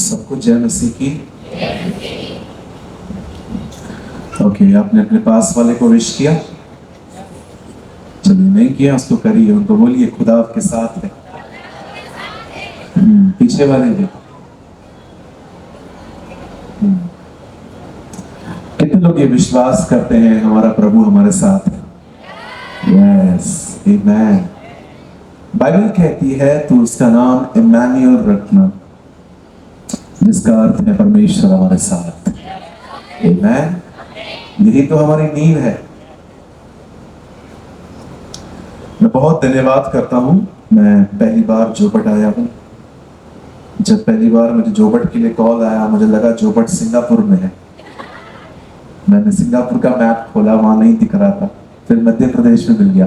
सबको जय मसीह की। ओके, आपने अपने पास वाले को विश किया? चलिए, नहीं किया उसको करिए, उनको बोलिए खुदा आपके साथ है। पीछे वाले भी। कितने लोग ये विश्वास करते हैं हमारा प्रभु हमारे साथ है? यस, आमेन। बाइबल कहती है तो उसका नाम इम्मानुएल रखना, जिसका अर्थ है परमेश्वर हमारे साथ। आमेन। यही तो हमारी नींव है। मैं बहुत धन्यवाद करता हूँ। मैं पहली बार जोबट आया हूँ। जब पहली बार मुझे जोबट के लिए कॉल आया, मुझे लगा जोबट सिंगापुर में है। मैंने सिंगापुर का मैप खोला, वहां नहीं दिख रहा था, फिर मध्य प्रदेश में मिल गया।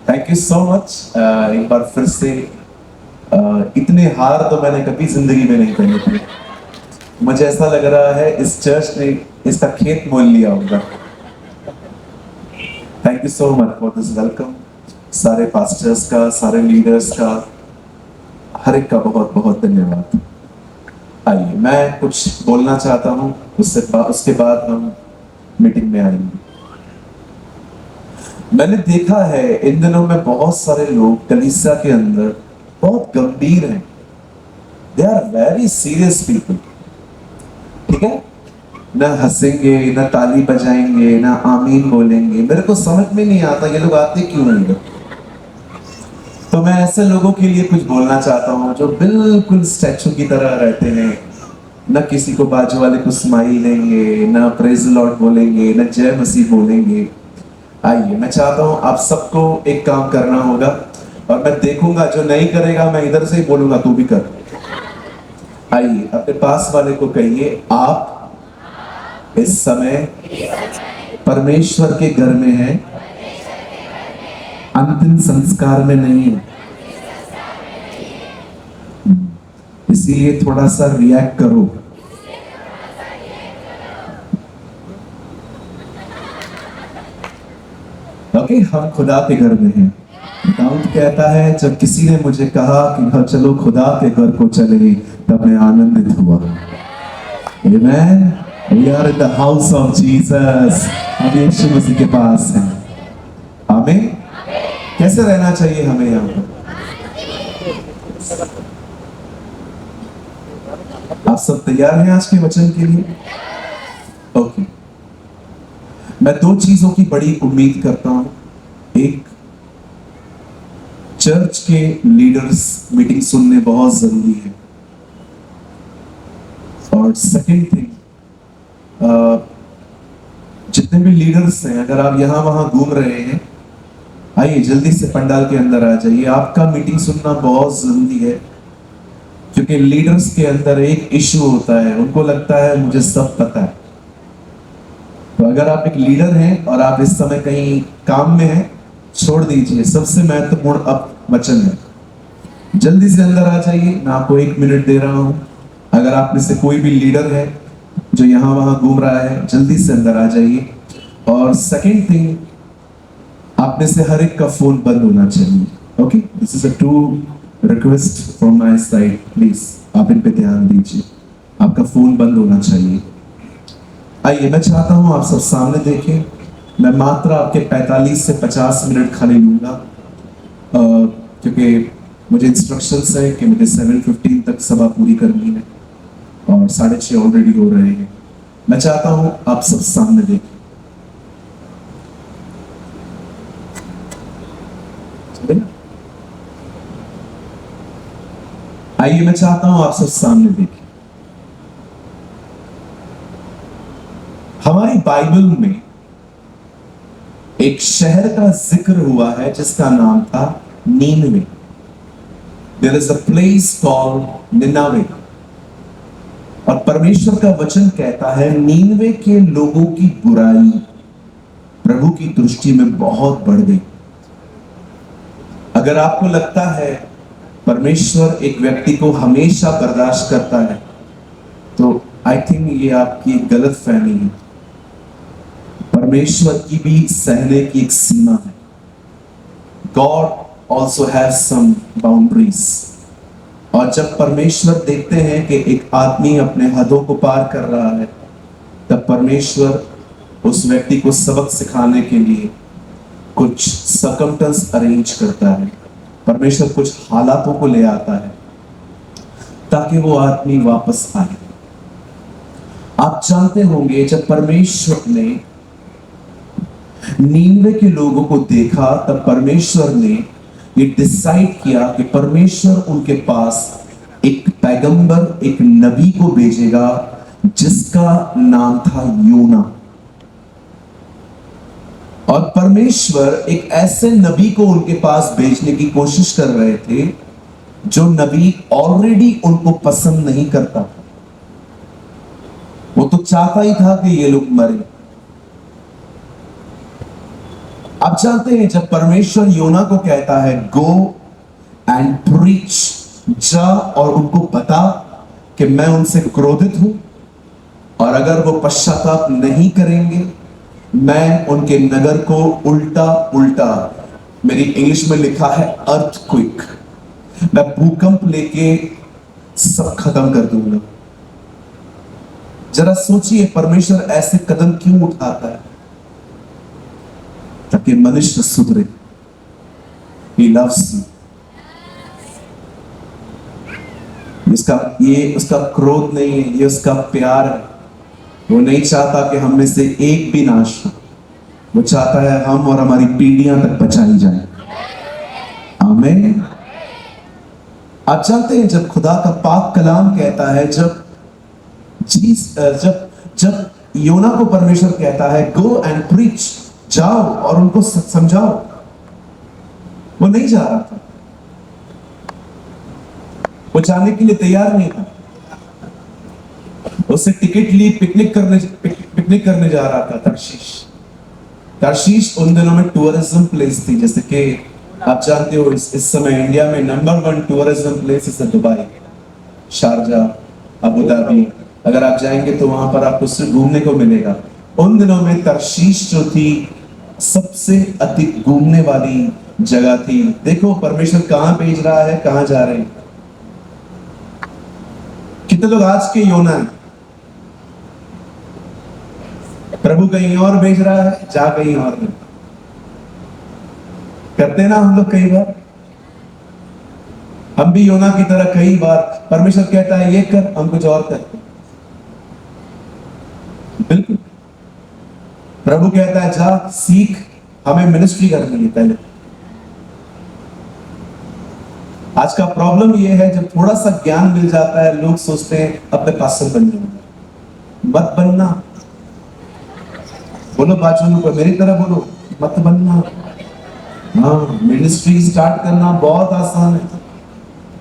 Thank you so much. एक बार फिर से इतने हार तो मैंने कभी जिंदगी में नहीं पहने थे। मुझे ऐसा लग रहा है इस चर्च ने इसका खेत मोल लिया होगा। Thank you so much for this welcome. सारे पास्टर्स का, सारे लीडर्स का, हर एक का बहुत बहुत धन्यवाद। आइए, मैं कुछ बोलना चाहता हूँ, उसके बाद हम मीटिंग में आएंगे। मैंने देखा है इन दिनों में बहुत सारे लोग कलीसिया के अंदर बहुत गंभीर हैं। They are very serious people. ठीक है, ना हंसेंगे, ना ताली बजाएंगे, ना आमीन बोलेंगे। मेरे को समझ में नहीं आता ये लोग आते क्यों नहीं। तो मैं ऐसे लोगों के लिए कुछ बोलना चाहता हूँ जो बिल्कुल स्टैचू की तरह रहते हैं। ना किसी को बाजू वाले को स्माइल देंगे, ना प्रेज द लॉर्ड बोलेंगे, ना जय मसीह बोलेंगे। आइए, मैं चाहता हूँ आप सबको एक काम करना होगा, और मैं देखूंगा जो नहीं करेगा मैं इधर से ही बोलूंगा तू भी कर। आइए, अपने पास वाले को कहिए, आप इस समय परमेश्वर के घर में हैं, अंतिम संस्कार में नहीं है। इसीलिए थोड़ा सा रिएक्ट करो। ओके, हम खुदा के घर में हैं। दाऊद कहता है, जब किसी ने मुझे कहा कि चलो खुदा के घर को चले, तब मैं आनंदित हुआ। आमेन। We are in the house of Jesus। हम यीशु मसीह के पास हैं। आमीन। कैसे रहना चाहिए हमें यहाँ पर? आप सब तैयार हैं आज के वचन के लिए? ओके। मैं दो चीजों की बड़ी उम्मीद करता हूं। एक, चर्च के लीडर्स मीटिंग सुनने बहुत जरूरी है। और सेकंड थिंग, जितने भी लीडर्स हैं, अगर आप यहां वहां घूम रहे हैं, आइए जल्दी से पंडाल के अंदर आ जाइए। आपका मीटिंग सुनना बहुत जरूरी है, क्योंकि लीडर्स के अंदर एक इशू होता है, उनको लगता है मुझे सब पता है। तो अगर आप एक लीडर हैं और आप इस समय कहीं काम में हैं, छोड़ दीजिए। सबसे महत्वपूर्ण अब वचन है। जल्दी से अंदर आ जाइए। मैं आपको 1 मिनट दे रहा हूं। अगर आप में से कोई भी लीडर है जो यहां वहां घूम रहा है, जल्दी से अंदर आ जाइए। और सेकंड थिंग, आप में से हर एक का फोन बंद होना चाहिए। Okay, this is a true request from my side. Please आप इन पे ध्यान दीजिए। आपका फोन बंद होना चाहिए। आइए, मैं चाहता हूं आप सब सामने देखें। मैं मात्र आपके 45 से 50 मिनट खाली लूंगा, क्योंकि मुझे इंस्ट्रक्शंस है कि मुझे 7:15 तक सभा पूरी करनी है, और 6:30 ऑलरेडी हो रहे हैं। मैं चाहता हूं आप सब सामने देखें। आइए, मैं चाहता हूं आप सब सामने देखें। हमारी बाइबल में एक शहर का जिक्र हुआ है जिसका नाम था नीनवे। There is a place called निनावे। और परमेश्वर का वचन कहता है, नीनवे के लोगों की बुराई प्रभु की दृष्टि में बहुत बढ़ गई। अगर आपको लगता है परमेश्वर एक व्यक्ति को हमेशा बर्दाश्त करता है, तो आई थिंक ये आपकी एक गलत फहमी है। परमेश्वर की भी सहने की एक सीमा है। God also has some boundaries। और जब परमेश्वर देखते हैं कि एक आदमी अपने हदों को पार कर रहा है, तब परमेश्वर उस व्यक्ति को सबक सिखाने के लिए कुछ सर्कमस्टेंस अरेंज करता है। परमेश्वर कुछ हालातों को ले आता है ताकि वो आदमी वापस आए। आप जानते होंगे जब परमेश्वर ने नीनवे के लोगों को देखा, तब परमेश्वर ने ये डिसाइड किया कि परमेश्वर उनके पास एक पैगंबर, एक नबी को भेजेगा जिसका नाम था योना। और परमेश्वर एक ऐसे नबी को उनके पास भेजने की कोशिश कर रहे थे जो नबी ऑलरेडी उनको पसंद नहीं करता। वो तो चाहता ही था कि ये लोग मरे। आप जानते हैं जब परमेश्वर योना को कहता है गो एंड प्रीच, जा और उनको बता कि मैं उनसे क्रोधित हूं और अगर वो पश्चाताप नहीं करेंगे मैं उनके नगर को उल्टा उल्टा, मेरी इंग्लिश में लिखा है अर्थक्वेक, मैं भूकंप लेके सब खत्म कर दूंगा। जरा सोचिए परमेश्वर ऐसे कदम क्यों उठाता है? ताकि मनुष्य सुधरे। He loves you। ये उसका क्रोध नहीं है, ये उसका प्यार है। वो नहीं चाहता कि हम में से एक भी नाश हो, वो चाहता है हम और हमारी पीढ़ियां तक बचाई जाए। आमीन। आप जानते हैं जब खुदा का पाक कलाम कहता है, जब योना को परमेश्वर कहता है गो एंड प्रीच, जाओ और उनको समझाओ, वो नहीं जा रहा था, वो जाने के लिए तैयार नहीं था। उससे टिकट ली पिकनिक करने जा रहा था तर्शीश उन दिनों में टूरिज्म प्लेस थी। जैसे कि आप जानते हो इस समय इंडिया में नंबर 1 टूरिज्म प्लेस है दुबई, शारजा, अबू धाबी। अगर आप जाएंगे तो वहां पर आपको सिर्फ घूमने को मिलेगा। उन दिनों में तर्शीश जो थी सबसे अधिक घूमने वाली जगह थी। देखो परमेश्वर कहां भेज रहा है, कहां जा रहे हैं। कितने लोग आज के योना है? प्रभु कहीं और भेज रहा है, जा कहीं और नहीं। करते ना हम लोग कई बार, हम भी योना की तरह कई बार परमेश्वर कहता है ये कर, हम कुछ और करते। बिल्कुल प्रभु कहता है जा सीख, हमें मिनिस्ट्री करनी है पहले। आज का प्रॉब्लम ये है जब थोड़ा सा ज्ञान मिल जाता है लोग सोचते हैं अपने पास्टर बन जाऊंगा। मत बनना। बोलो बाजू को मेरी तरह बोलो, मत बनना। हाँ, मिनिस्ट्री स्टार्ट करना बहुत आसान है,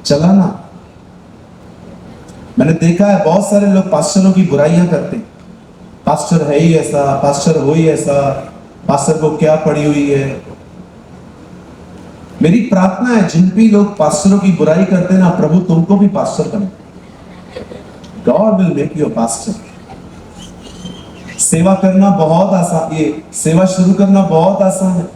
चलाना। मैंने देखा है बहुत सारे लोग पास्टरों की बुराइयां करते हैं। पास्टर है ही ऐसा, पास्टर हो ही ऐसा, पास्टर को क्या पड़ी हुई है। मेरी प्रार्थना है जिन भी लोग पास्टरों की बुराई करते हैं ना, प्रभु तुमको भी पास्टर बने। God will make you a pastor. सेवा करना बहुत आसान, ये सेवा शुरू करना बहुत आसान है।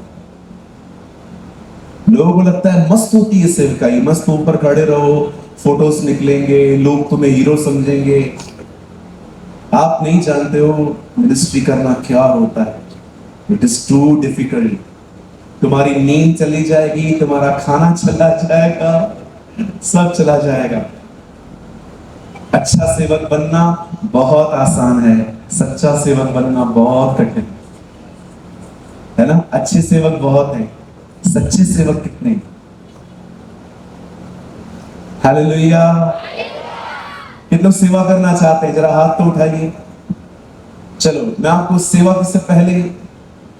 लोगों को लगता है मस्त होती है सेवकाई, मस्त ऊपर खड़े रहो, फोटोज निकलेंगे, लोग तुम्हें हीरो समझेंगे। आप नहीं जानते हो मिनिस्ट्री करना क्या होता है। It is too difficult. तुम्हारी नींद चली जाएगी, तुम्हारा खाना चला जाएगा, सब चला जाएगा। अच्छा सेवक बनना बहुत आसान है, सच्चा सेवक बनना बहुत कठिन है ना। अच्छे सेवक बहुत हैं, सच्चे सेवक कितने? हालेलुया। कितने सेवा करना चाहते हैं? जरा हाथ तो उठाइए। चलो मैं आपको सेवा से पहले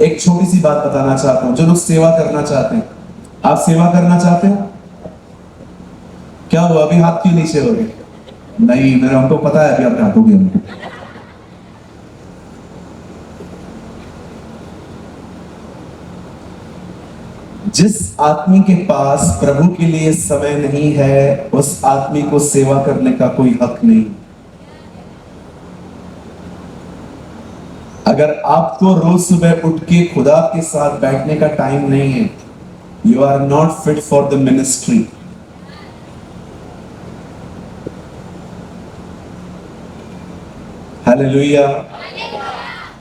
एक छोटी सी बात बताना चाहता हूं। जो लोग सेवा करना चाहते हैं, आप सेवा करना चाहते हो? क्या हुआ, अभी हाथ क्यों नीचे हो गए? नहीं, मेरा हमको पता है अभी आप काटोगे हमको। जिस आदमी के पास प्रभु के लिए समय नहीं है, उस आदमी को सेवा करने का कोई हक नहीं। अगर आपको रोज सुबह उठ के खुदा के साथ बैठने का टाइम नहीं है, you are not fit for the ministry. Hallelujah.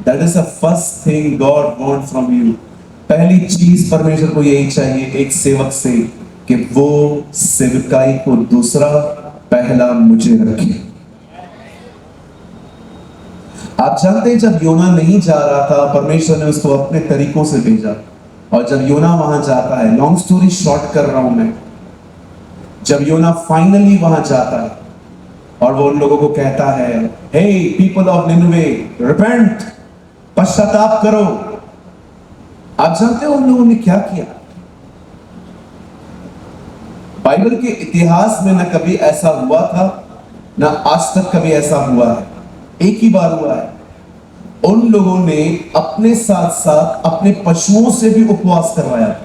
That is the first thing God want from you. पहली चीज परमेश्वर को यही चाहिए एक सेवक से कि वो सेवकाई को दूसरा पहला मुझे रखे। आप जानते हैं जब योना नहीं जा रहा था, परमेश्वर ने उसको अपने तरीकों से भेजा। और जब योना वहां जाता है, लॉन्ग स्टोरी शॉर्ट कर रहा हूं मैं, जब योना फाइनली वहां जाता है और वो उन लोगों को कहता है, हे पीपल ऑफ निनवे, रिपेंट, पश्चाताप करो। आप जानते हो उन लोगों ने क्या किया? बाइबल के इतिहास में ना कभी ऐसा हुआ था, ना आज तक कभी ऐसा हुआ है। एक ही बार हुआ है। उन लोगों ने अपने साथ साथ अपने पशुओं से भी उपवास करवाया।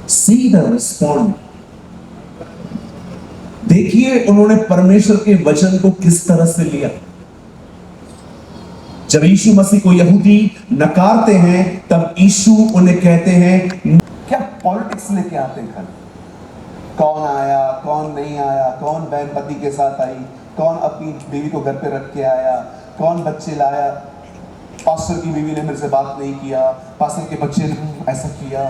See the respond. देखिए उन्होंने परमेश्वर के वचन को किस तरह से लिया। जब यीशु मसीह को यहूदी नकारते हैं, तब यीशु उन्हें कहते हैं, क्या पॉलिटिक्स लेके आते हैं खाली? कौन आया, कौन नहीं आया, कौन बहन पति के साथ आई, कौन अपनी बीवी को घर पे रख के आया, कौन बच्चे लाया, पास्टर की बीवी ने मेरे से बात नहीं किया, पास्टर के बच्चे ने ऐसा किया,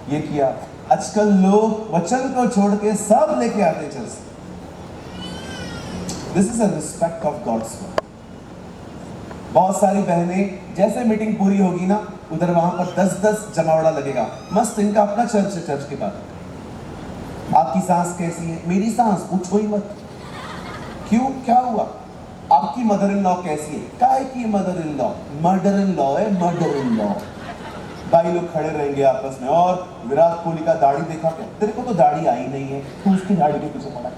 ये किया। आजकल लोग वचन को छोड़ के सब लेके आते हैं church. This is a respect of God's word. बहुत सारी बहनें, जैसे मीटिंग पूरी होगी ना, उधर वहां पर 10-10 जमावड़ा लगेगा। मस्त, इनका अपना चर्च है। चर्च के बाद आपकी सांस कैसी है? मेरी सांस पूछो ही मत। क्यों, क्या हुआ? आपकी मदर इन लॉ कैसी है? काहे की mother in law? Murder in law है, मर्डर इन लॉ। भाई लोग खड़े रहेंगे आपस में। और विराट कोहली का दाढ़ी देखा क्या? तेरे को तो दाढ़ी आई नहीं है, तू उसकी दाढ़ी के पीछे पड़ा।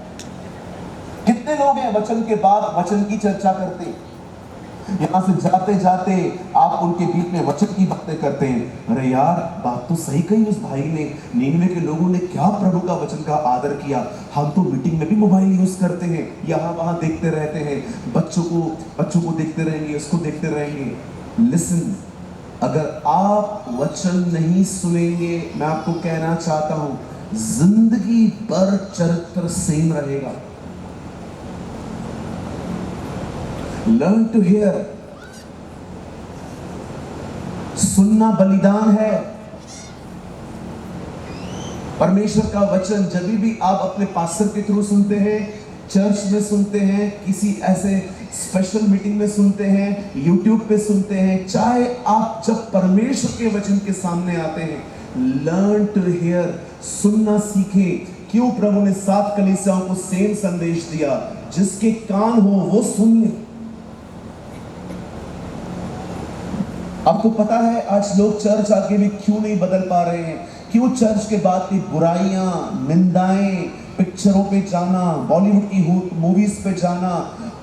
कितने लोग हैं वचन के बाद वचन की चर्चा करते, यहां से जाते जाते आप उनके बीच में वचन की बातें करते हैं। अरे यार, बात तो सही कही उस भाई ने। नीनवे के लोगों ने क्या प्रभु का वचन का आदर किया। हम तो मीटिंग में भी मोबाइल यूज करते हैं, यहाँ वहां देखते रहते हैं, बच्चों को देखते रहेंगे, उसको देखते रहेंगे। लिसन, अगर आप वचन नहीं सुनेंगे, मैं आपको कहना चाहता हूं, जिंदगी भर चरित्र सेम रहेगा। Learn to hear. सुनना बलिदान है। परमेश्वर का वचन जब भी आप अपने पास्टर के थ्रू सुनते हैं, चर्च में सुनते हैं, किसी ऐसे स्पेशल मीटिंग में सुनते हैं, यूट्यूब पे सुनते हैं, चाहे आप जब परमेश्वर के वचन के सामने आते हैं, लर्न टू हियर। सुनना सीखें। क्यों प्रभु ने 7 कलीसियाओं को सेम संदेश दिया? जिसके कान हो वो सुन ले। आपको पता है आज लोग चर्च आके भी क्यों नहीं बदल पा रहे हैं? क्यों चर्च के बाद की बुराइयां, निंदाएं, पिक्चरों पे जाना, बॉलीवुड की मूवीज पे जाना,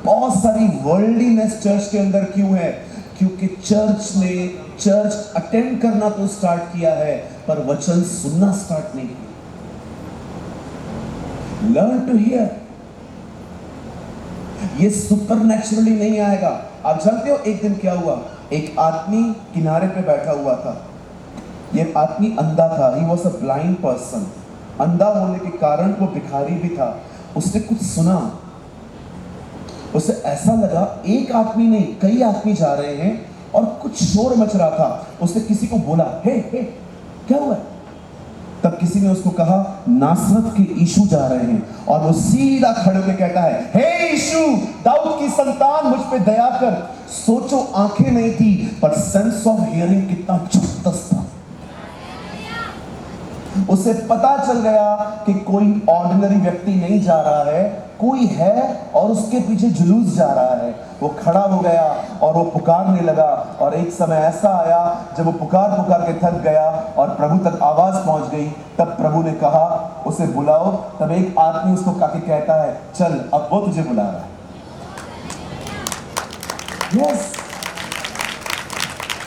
बहुत सारी वर्ल्डलीनेस चर्च के अंदर क्यों है? क्योंकि चर्च ने चर्च अटेंड करना तो स्टार्ट किया है, पर वचन सुनना स्टार्ट नहीं किया। Learn to hear. ये सुपरनैचुरली नहीं आएगा। आप जानते हो एक दिन क्या हुआ? एक आदमी किनारे पे बैठा हुआ था। ये आदमी अंधा था। He was a blind person। अंधा होने के कारण वो भिखारी भी था। उसने कुछ सुना, उसे ऐसा लगा एक आदमी नहीं, कई आदमी जा रहे हैं और कुछ शोर मच रहा था। उसने किसी को बोला, हे हे क्या हुआ? तब किसी ने उसको कहा, नासरत के यीशु जा रहे हैं। और वो सीधा खड़े होकर कहता है, हे यीशु, दाऊद की संतान, मुझ पे दया कर। सोचो, आंखें नहीं थी, पर सेंस ऑफ हियरिंग कितना जबरदस्त था। उसे पता चल गया कि कोई ऑर्डिनरी व्यक्ति नहीं जा रहा है, कोई है और उसके पीछे जुलूस जा रहा है। वो खड़ा हो गया और वो पुकारने लगा। और एक समय ऐसा आया जब वो पुकार के थक गया और प्रभु तक आवाज पहुंच गई। तब प्रभु ने कहा, उसे बुलाओ। तब एक आदमी उसको काके कहता है, चल, अब वो तुझे बुला रहा है। यस,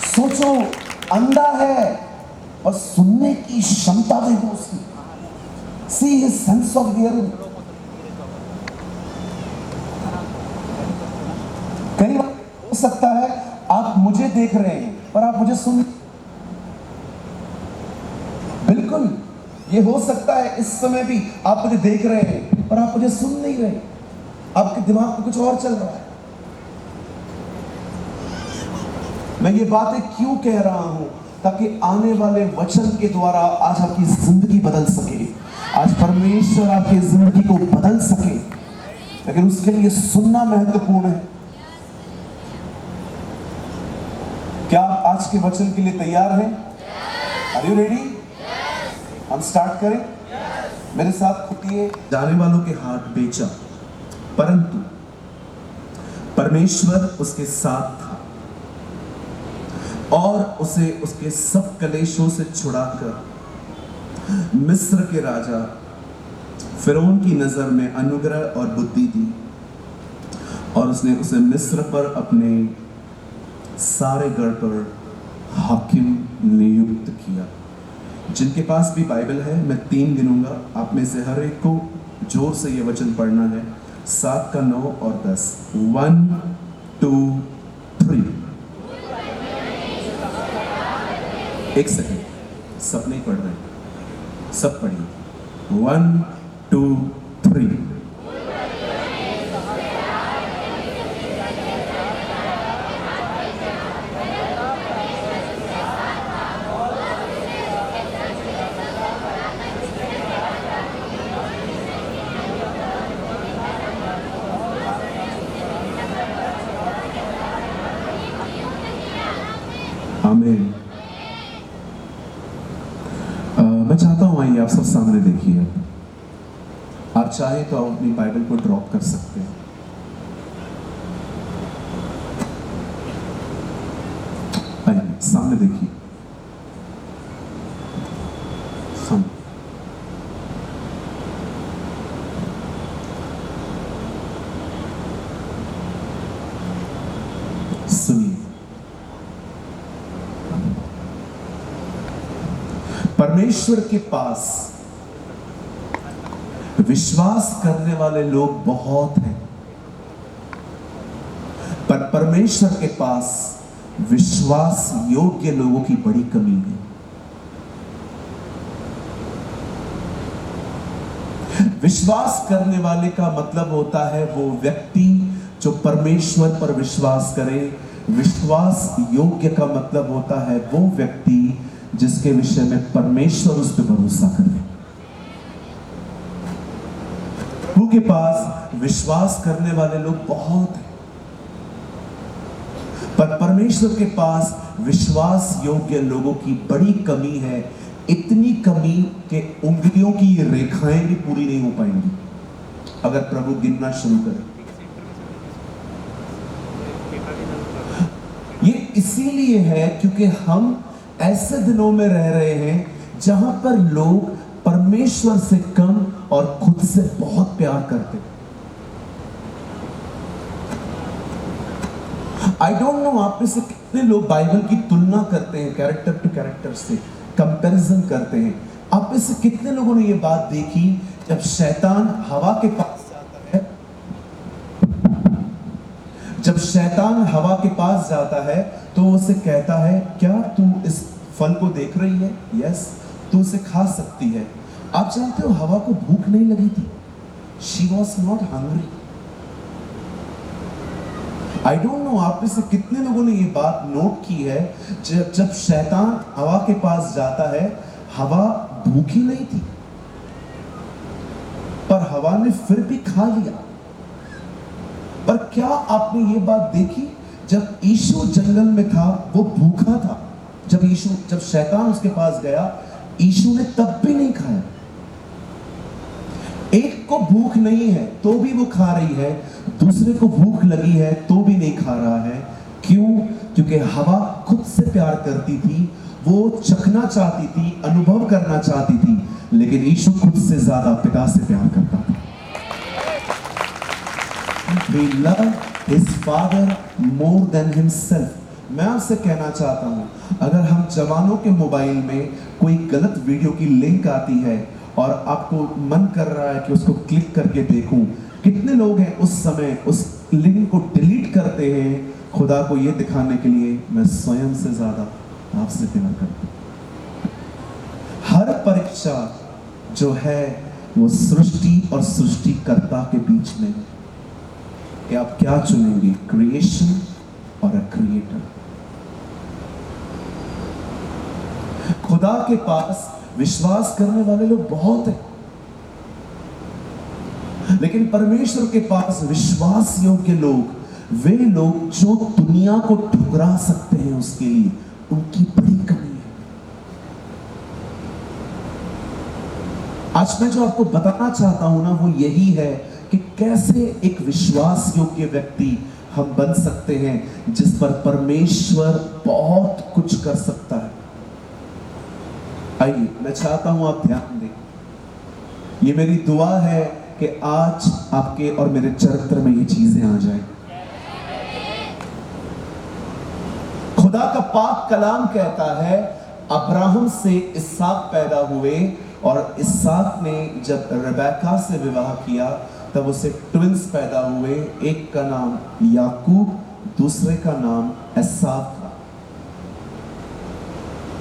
सोचो, अंधा है और सुनने की क्षमता देखो उसकी। See his sense of hearing. कई बार हो सकता है आप मुझे देख रहे हैं पर आप मुझे सुन, बिल्कुल ये हो सकता है इस समय भी आप मुझे देख रहे हैं पर आप मुझे सुन नहीं रहे। आपके दिमाग में कुछ और चल रहा है। मैं ये बातें क्यों कह रहा हूं? ताकि आने वाले वचन के द्वारा आज आपकी जिंदगी बदल सके, आज परमेश्वर आपकी जिंदगी को बदल सके, लेकिन उसके लिए सुनना महत्वपूर्ण है। क्या आप आज के वचन के लिए तैयार हैं? Are you ready? हम स्टार्ट करें? मेरे साथ खुदिए। जाने वालों के हाथ बेचा, परंतु परमेश्वर उसके साथ था और उसे उसके सब कलेशों से छुड़ाकर मिस्र के राजा फिरौन की नजर में अनुग्रह और बुद्धि दी, और उसने उसे मिस्र पर अपने सारे गढ़ पर हाकिम नियुक्त किया। जिनके पास भी बाइबल है, मैं 3 गिनूंगा, आप में से हर एक को जोर से ये वचन पढ़ना है। 7 का 9 और 10। 1 2 3। एक सेकंड, सब नहीं पढ़ रहे, सब पढ़िए। 1 2 3। आमीन। मैं चाहता हूं आइए आप सब सामने देखिए। आप चाहे तो आप अपनी बाइबल को ड्रॉप कर सकते हैं। आइए सामने देखिए, सामने। सुनिए, परमेश्वर के पास विश्वास करने वाले लोग बहुत हैं, पर परमेश्वर के पास विश्वास योग्य लोगों की बड़ी कमी है। विश्वास करने वाले का मतलब होता है वो व्यक्ति जो परमेश्वर पर विश्वास करे। विश्वास योग्य का मतलब होता है वो व्यक्ति जिसके विषय में परमेश्वर उस पर भरोसा करे। प्रभु के पास विश्वास करने वाले लोग बहुत हैं, पर परमेश्वर के पास विश्वास योग्य लोगों की बड़ी कमी है। इतनी कमी कि उंगलियों की रेखाएं भी पूरी नहीं हो पाएंगी अगर प्रभु गिनना शुरू करे। ये इसीलिए है क्योंकि हम ऐसे दिनों में रह रहे हैं जहां पर लोग परमेश्वर से कम और खुद से बहुत प्यार करते हैं। आई डोंट नो आप में से कितने लोग बाइबल की तुलना करते हैं, कैरेक्टर टू कैरेक्टर से कंपैरिजन करते हैं। आप में से कितने लोगों ने ये बात देखी, जब शैतान हवा के पास जाता है, जब शैतान हवा के पास जाता है तो उसे कहता है, क्या तू इस फल को देख रही है? यस, तू उसे खा सकती है। आप जानते हो हवा को भूख नहीं लगी थी। She was not hungry. I don't know आप में से कितने लोगों ने ये बात नोट की है, जब शैतान हवा के पास जाता है, हवा भूखी नहीं थी, पर हवा ने फिर भी खा लिया। पर क्या आपने ये बात देखी, जब यीशु जंगल में था वो भूखा था। जब शैतान उसके पास गया, यीशु ने तब भी नहीं खाया। एक को भूख नहीं है तो भी वो खा रही है, दूसरे को भूख लगी है तो भी नहीं खा रहा है। क्यों? क्योंकि हवा खुद से प्यार करती थी, वो चखना चाहती थी, अनुभव करना चाहती थी, लेकिन यीशु खुद से ज्यादा पिता से प्यार करता था। He loved his father more than himself. मैं आपसे कहना चाहता हूं, अगर हम जवानों के मोबाइल में कोई गलत वीडियो की लिंक आती है और आपको मन कर रहा है कि उसको क्लिक करके देखूं, कितने लोग हैं उस समय उस लिंक को डिलीट करते हैं खुदा को ये दिखाने के लिए मैं स्वयं से ज्यादा आपसे प्यार करता हूं। हर परीक्षा जो है वो सृष्टि और सृष्टिकर्ता के बीच में है कि आप क्या चुनेंगे, क्रिएशन और अ क्रिएटर। खुदा के पास विश्वास करने वाले लोग बहुत हैं, लेकिन परमेश्वर के पास विश्वास योग्य लोग वे लोग जो दुनिया को ठुकरा सकते हैं, उसके लिए उनकी बड़ी कमी है। आज मैं जो आपको बताना चाहता हूं ना, वो यही है कि कैसे एक विश्वास योग्य व्यक्ति हम बन सकते हैं जिस पर परमेश्वर बहुत कुछ कर सकता है। आइए, मैं चाहता हूं आप ध्यान दें। ये मेरी दुआ है कि आज आपके और मेरे चरित्र में ये चीजें आ जाए। खुदा का पाक कलाम कहता है अब्राहम से इसहाक पैदा हुए, और इसहाक ने जब रेबेका से विवाह किया तब उसे ट्विंस पैदा हुए। एक का नाम याकूब, दूसरे का नाम एसाव था।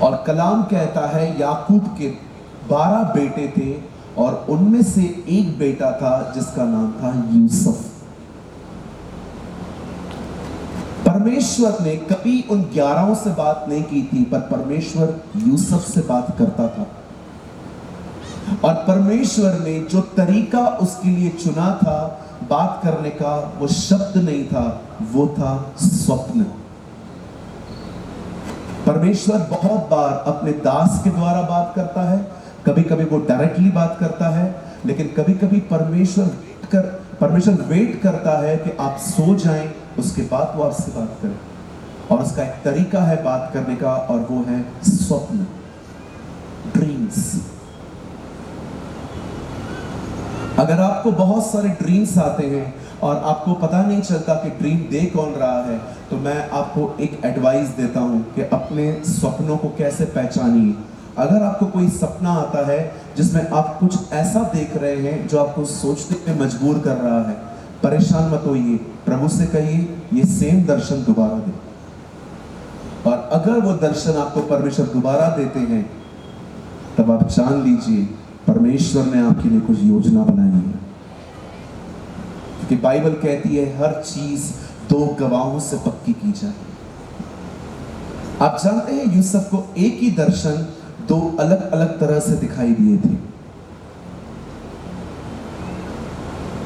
और कलाम कहता है याकूब के 12 बेटे थे और उनमें से एक बेटा था जिसका नाम था यूसुफ। परमेश्वर ने कभी उन 11 से बात नहीं की थी, पर परमेश्वर यूसुफ से बात करता था। और परमेश्वर ने जो तरीका उसके लिए चुना था बात करने का, वो शब्द नहीं था, वो था स्वप्न। परमेश्वर बहुत बार अपने दास के द्वारा बात करता है, कभी कभी वो डायरेक्टली बात करता है, लेकिन कभी कभी परमेश्वर वेट करता है कि आप सो जाएं, उसके बाद वो आपसे बात करें। और उसका एक तरीका है बात करने का, और वो है स्वप्न, ड्रीम्स। अगर आपको बहुत सारे ड्रीम्स आते हैं और आपको पता नहीं चलता कि ड्रीम दे कौन रहा है, तो मैं आपको एक एडवाइस देता हूं कि अपने सपनों को कैसे पहचानिए। अगर आपको कोई सपना आता है जिसमें आप कुछ ऐसा देख रहे हैं जो आपको सोचने पे मजबूर कर रहा है, परेशान मत होइए, प्रभु से कहिए ये सेम दर्शन दोबारा दे। और अगर वो दर्शन आपको परमेश्वर दोबारा देते हैं, तब आप जान लीजिए परमेश्वर ने आपके लिए कुछ योजना बनाई है। क्योंकि बाइबल कहती है हर चीज 2 गवाहों से पक्की की जाए। आप जानते हैं यूसुफ को एक ही दर्शन 2 अलग अलग तरह से दिखाई दिए थे।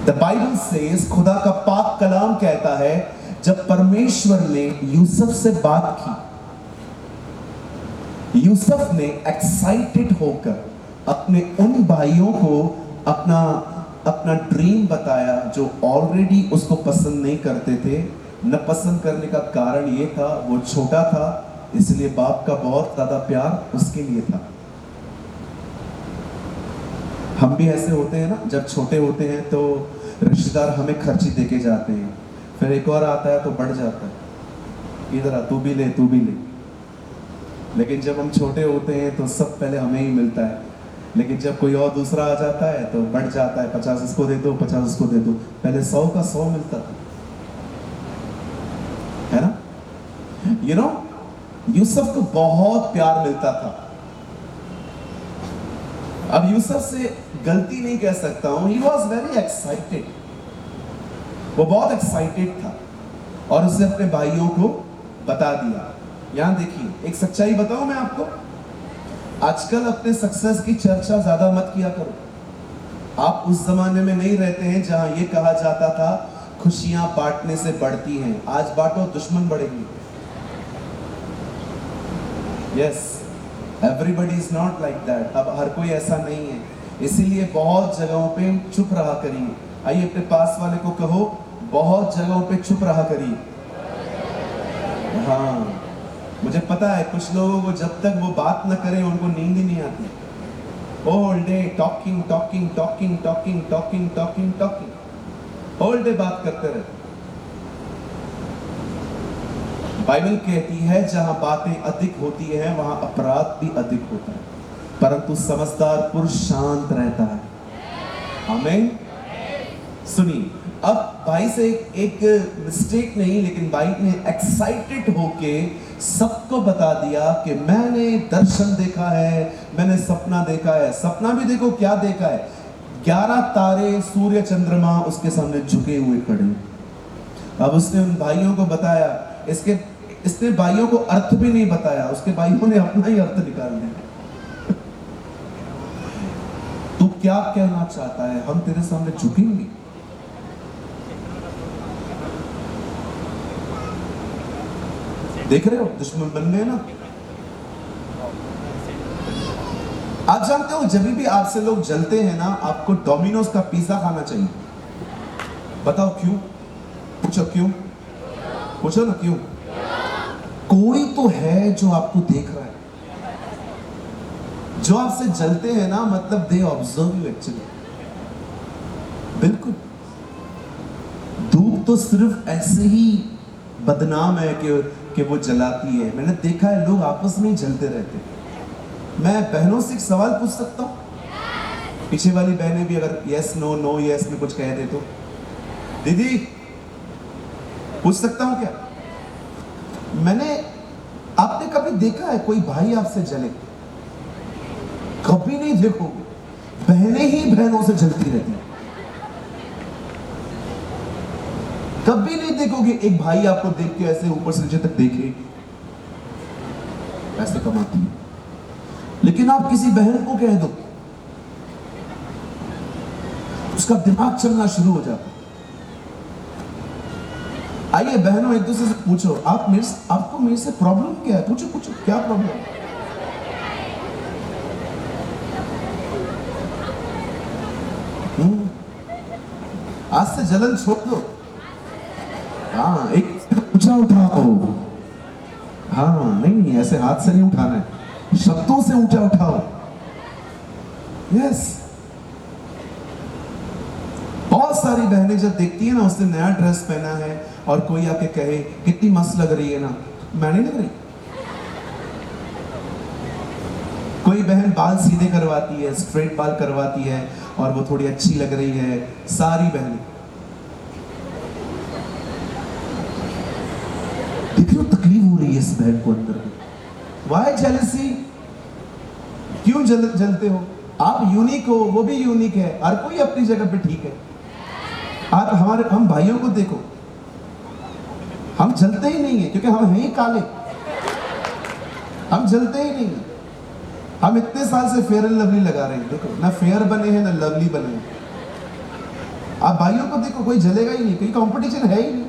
द बाइबल सेज, खुदा का पाक कलाम कहता है जब परमेश्वर ने यूसुफ से बात की, यूसुफ ने एक्साइटेड होकर अपने उन भाइयों को अपना ड्रीम बताया जो ऑलरेडी उसको पसंद नहीं करते थे। न पसंद करने का कारण ये था वो छोटा था, इसलिए बाप का बहुत ज्यादा प्यार उसके लिए था। हम भी ऐसे होते हैं ना, जब छोटे होते हैं तो रिश्तेदार हमें खर्ची देके जाते हैं, फिर एक और आता है तो बढ़ जाता है, इधर आ तू भी ले तू भी ले। लेकिन जब हम छोटे होते हैं तो सब पहले हमें ही मिलता है, लेकिन जब कोई और दूसरा आ जाता है तो बढ़ जाता है, 50 इसको दे दो 50 इसको दे दो। पहले 100 का 100 मिलता था, है ना। यू नो, यूसुफ को बहुत प्यार मिलता था। अब यूसुफ से गलती नहीं कह सकता हूं, ही वॉज वेरी एक्साइटेड, वो बहुत एक्साइटेड था और उसने अपने भाइयों को बता दिया। यहां देखिए, एक सच्चाई बताऊं मैं आपको, आजकल अपने सक्सेस की चर्चा ज्यादा मत किया करो। आप उस जमाने में नहीं रहते हैं जहां ये कहा जाता था खुशियां बांटने से बढ़ती हैं, आज बांटो दुश्मन बढ़ेंगे। Yes, everybody is not like that. अब हर कोई ऐसा नहीं है, इसीलिए बहुत जगहों पे चुप रहा करिए। आइए अपने पास वाले को कहो, बहुत जगहों पे चुप रहा करिए। हाँ, मुझे पता है कुछ लोगों को जब तक वो बात न करें उनको नींद ही नहीं आती। All day talking talking talking talking talking talking talking, all day बात करते रहते। बाइबल कहती है जहां बातें अधिक होती है वहां अपराध भी अधिक होता है, परंतु समझदार पुरुष शांत रहता है। आमीन। सुनिए, अब भाई से एक मिस्टेक नहीं, लेकिन भाई ने एक्साइटेड होके सबको बता दिया कि मैंने दर्शन देखा है, मैंने सपना देखा है। सपना भी देखो क्या देखा है, 11 तारे सूर्य चंद्रमा उसके सामने झुके हुए खड़े। अब उसने उन भाइयों को बताया, इसने भाइयों को अर्थ भी नहीं बताया, उसके भाइयों ने अपना ही अर्थ निकाल दिया। क्या कहना चाहता है, हम तेरे सामने झुकेंगे? देख रहे हो, दुश्मन बन गए ना। आप जानते हो जब भी आपसे लोग जलते हैं ना, आपको डोमिनोज का पिज्जा खाना चाहिए। बताओ क्यों? पूछो क्यों? पूछो ना क्यों? कोई तो है जो आपको देख रहा है। जो आपसे जलते हैं ना, मतलब दे ऑब्जर्व यू एक्चुअली। बिल्कुल। धूप तो सिर्फ ऐसे ही बदनाम है कि वो जलाती है। मैंने देखा है लोग आपस में ही जलते रहते हैं। मैं बहनों से एक सवाल पूछ सकता हूँ? पीछे वाली बहनें भी अगर यस नो नो यस में कुछ कह दे तो, दीदी पूछ सकता हूँ क्या? आपने कभी देखा है कोई भाई आपसे जले? कभी नहीं देखोगे। बहनें ही बहनों से जलती रहती हैं। कभी नहीं देखोगे एक भाई आपको देख के ऐसे ऊपर से नीचे तक देखे, ऐसे कमाती है। लेकिन आप किसी बहन को कह दो, उसका दिमाग चलना शुरू हो जाता है। आइए बहनों, एक दूसरे से पूछो, आपको मेरे से प्रॉब्लम क्या है? पूछो पूछो, क्या प्रॉब्लम है? आज से जलन छोड़ दो। हाँ, एक ऊंचा उठाओ। हाँ, नहीं ऐसे हाथ से नहीं उठाना है, शब्दों से ऊंचा उठाओ। यस। बहुत सारी बहनें जब देखती है ना, उसने नया ड्रेस पहना है और कोई आके कहे कितनी मस्त लग रही है ना, मैं नहीं लग रही। कोई बहन बाल सीधे करवाती है, स्ट्रेट बाल करवाती है और वो थोड़ी अच्छी लग रही है। सारी बहनें देख रहे हो, तकलीफ हो रही है इस बहन को अंदर में। Why jealousy? क्यों जलते हो? आप यूनिक हो, वो भी यूनिक है, हर कोई अपनी जगह पे ठीक है। आप हम भाइयों को देखो, हम जलते ही नहीं है क्योंकि हम हैं ही काले। हम जलते ही नहीं है। हम इतने साल से फेयर एंड लवली लगा रहे हैं, देखो ना फेयर बने हैं ना लवली बने हैं। आप भाइयों को देखो, कोई जलेगा ही नहीं, कोई कंपटीशन है ही नहीं,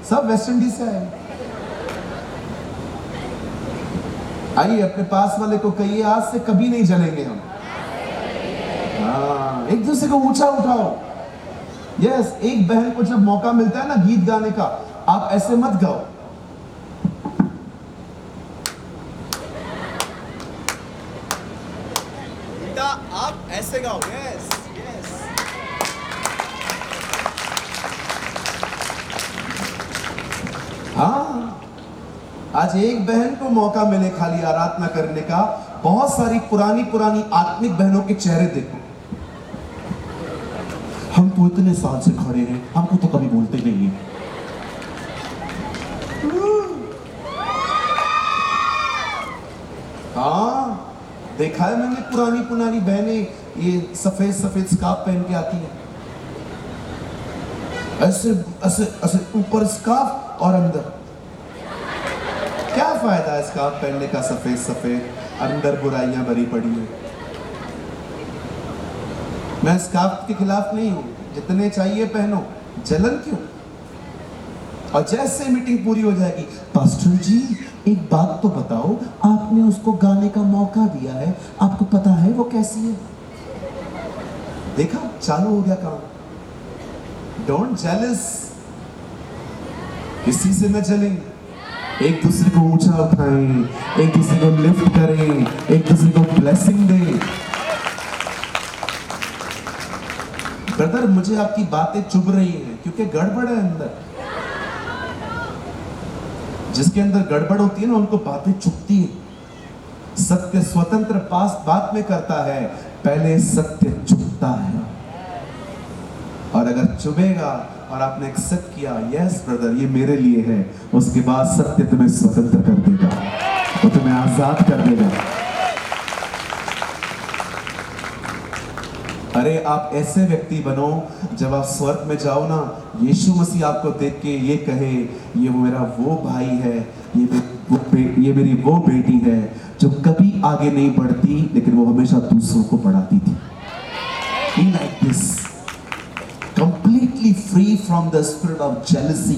सब वेस्ट इंडीज से आए। आइए अपने पास वाले को कहिए, आज से कभी नहीं जलेंगे हम। हाँ, एक दूसरे को ऊंचा उठाओ। यस, एक बहन को जब मौका मिलता है ना गीत गाने का, आप ऐसे मत गाओ। आप ऐसे गाओ। Yes yes. हाँ, आज एक बहन को मौका मिले खाली आराधना करने का, बहुत सारी पुरानी पुरानी आत्मिक बहनों के चेहरे देखो। हम तो इतने साल से खड़े हैं, हमको तो कभी बोलते नहीं है। हाँ, देखा है मैंने पुरानी पुरानी बहनें, ये सफेद सफेद स्कार्फ पहन के आती हैं, ऐसे ऐसे ऐसे ऊपर स्कार्फ और अंदर। क्या फायदा है स्कार्फ पहनने का सफेद सफेद, अंदर बुराइयां भरी पड़ी है। मैं स्कार्फ के खिलाफ नहीं हूं, जितने चाहिए पहनो, जलन क्यों? और जैसे मीटिंग पूरी हो जाएगी, पास्टर जी एक बात तो बताओ, आपने उसको गाने का मौका दिया है, आपको पता है वो कैसी है? देखा, चालू हो गया काम। Don't jealous. किसी से न जलें, एक दूसरे को ऊंचा उठाएं, एक दूसरे को लिफ्ट करें, एक दूसरे को ब्लेसिंग दें। ब्रदर, मुझे आपकी बातें चुभ रही हैं क्योंकि गड़बड़ है अंदर। जिसके अंदर गड़बड़ होती है ना, उनको बातें चुभती है। सत्य स्वतंत्र पास बात में करता है, पहले सत्य चुभता है। और अगर चुभेगा और आपने एक्सेप्ट किया, यस ब्रदर ये मेरे लिए है, उसके बाद सत्य तुम्हें स्वतंत्र कर देगा, वो तुम्हें आजाद कर देगा। अरे आप ऐसे व्यक्ति बनो, जब आप स्वर्ग में जाओ ना, यीशु मसीह आपको देख के ये कहे, ये मेरा वो भाई है, ये मेरी वो बेटी है जो कभी आगे नहीं बढ़ती, लेकिन वो हमेशा दूसरों को बढ़ाती थी। Be like this, completely free from the spirit of jealousy.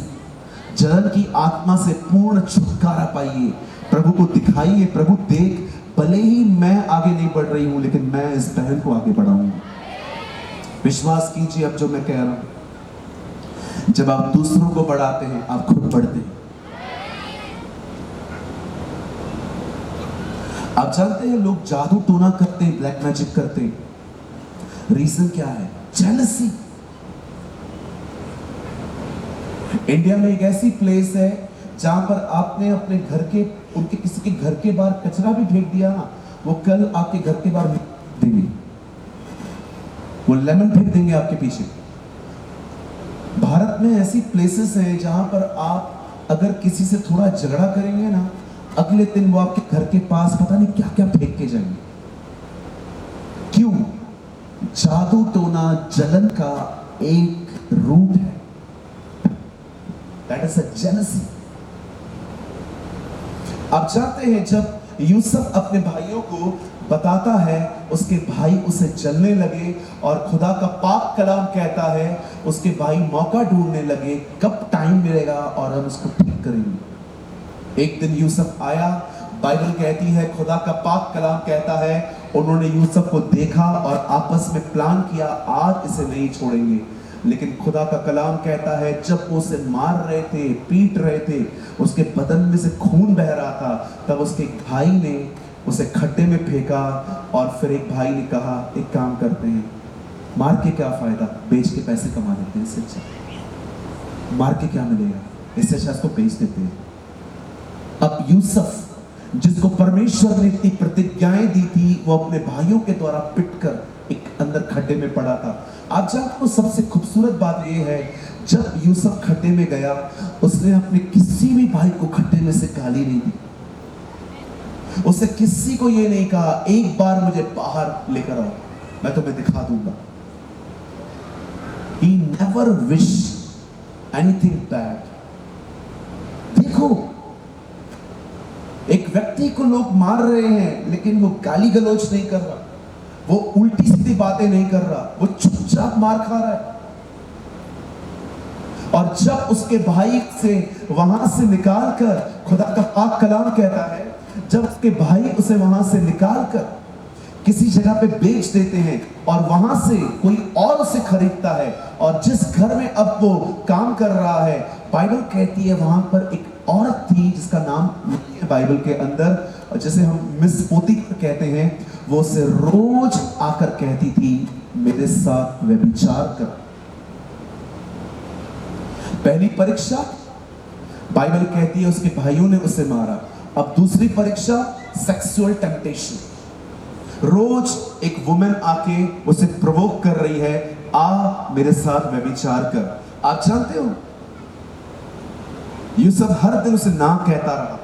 जलन की आत्मा से पूर्ण छुटकारा पाइए। प्रभु को दिखाइए, प्रभु देख, भले ही मैं आगे नहीं बढ़ रही हूं लेकिन मैं इस बहन को आगे बढ़ाऊंगा। विश्वास कीजिए अब जो मैं कह रहा हूं, जब आप दूसरों को बढ़ाते हैं आप खुद बढ़ते हैं। आप जानते हैं लोग जादू टोना करते हैं, ब्लैक मैजिक करते हैं, रीजन क्या है? जेलसी। इंडिया में एक ऐसी प्लेस है जहां पर आपने अपने घर के, उनके किसी के घर के बाहर कचरा भी फेंक दिया ना, वो कल आपके घर के बाहर देंगे, वो लेमन फेंक देंगे आपके पीछे। भारत में ऐसी प्लेसेस हैं जहां पर आप अगर किसी से थोड़ा झगड़ा करेंगे ना, अगले दिन वो आपके घर के पास पता नहीं क्या क्या फेंक के जाएंगे। क्यों? जादू टोना जलन का एक रूप है। That is a jealousy. आप जानते हैं जब यूसुफ अपने भाइयों को बताता है, उसके भाई उसे जलने लगे और खुदा का पाक कलाम कहता है उसके भाई मौका ढूंढने लगे कब टाइम मिलेगा और हम उसको ठीक करेंगे। एक दिन यूसुफ आया, बाइबल कहती है, खुदा का पाक कलाम कहता है उन्होंने यूसुफ को देखा और आपस में प्लान किया आज इसे नहीं छोड़ेंगे। लेकिन खुदा का कलाम कहता है जब वो उसे मार रहे थे, पीट रहे थे, उसके बदन में से खून बह रहा था, तब उसके भाई ने उसे खड्डे में फेंका और फिर एक भाई ने कहा एक काम करते हैं, मार के क्या फायदा, बेच के पैसे कमा लेते हैं, इससे अच्छा मार के क्या मिलेगा, इससे अच्छा इसको बेच देते हैं। अब यूसुफ जिसको परमेश्वर ने इतनी प्रतिज्ञाएं दी थी, वो अपने भाइयों के द्वारा पिटकर एक अंदर खड्डे में पड़ा था। आप जानते हो सबसे खूबसूरत बात यह है, जब यूसुफ खड्डे में गया उसने अपने किसी भी भाई को खड्डे में से गाली नहीं दी, उसने किसी को यह नहीं कहा एक बार मुझे बाहर लेकर आओ मैं तुम्हें दिखा दूंगा। He never wished anything bad। देखो एक व्यक्ति को लोग मार रहे हैं लेकिन वो गाली गलौज नहीं कर रहा, वो उल्टी सीधी बातें नहीं कर रहा, वो चुपचाप मार खा रहा है। और जब उसके भाई से वहां से निकालकर, खुदा का पाक कलाम कहता है जब उसके भाई उसे वहां से निकालकर किसी जगह पे बेच देते हैं और वहां से कोई और उसे खरीदता है, और जिस घर में अब वो काम कर रहा है, बाइबल कहती है वहां पर एक औरत थी जिसका नाम बाइबल के अंदर जैसे हम मिस पोतीफर कहते हैं, वो उसे रोज आकर कहती थी मेरे साथ व्यभिचार कर। पहली परीक्षा बाइबल कहती है उसके भाइयों ने उसे मारा। अब दूसरी परीक्षा सेक्सुअल टेम्पटेशन। रोज एक वुमेन आके उसे प्रोवोक कर रही है, आ मेरे साथ व्यभिचार कर। आप जानते हो यूसुफ हर दिन उसे ना कहता रहा।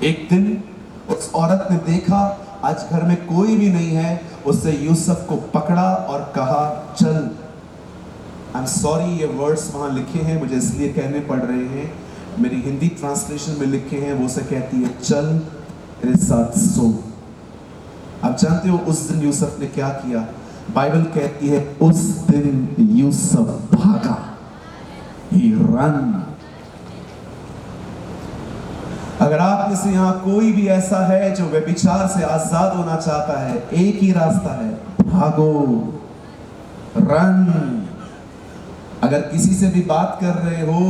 एक दिन उस औरत ने देखा आज घर में कोई भी नहीं है, उससे यूसुफ को पकड़ा और कहा चल। आई एम सॉरी ये वर्ड्स वहां लिखे हैं, मुझे इसलिए कहने पड़ रहे हैं, मेरी हिंदी ट्रांसलेशन में लिखे हैं, वो उसे कहती है चल मेरे साथ सो। आप जानते हो उस दिन यूसुफ ने क्या किया? बाइबल कहती है उस दिन यूसुफ भागा, ही रन। अगर आप में से यहां कोई भी ऐसा है जो व्यभिचार से आजाद होना चाहता है, एक ही रास्ता है, भागो, रन। अगर किसी से भी बात कर रहे हो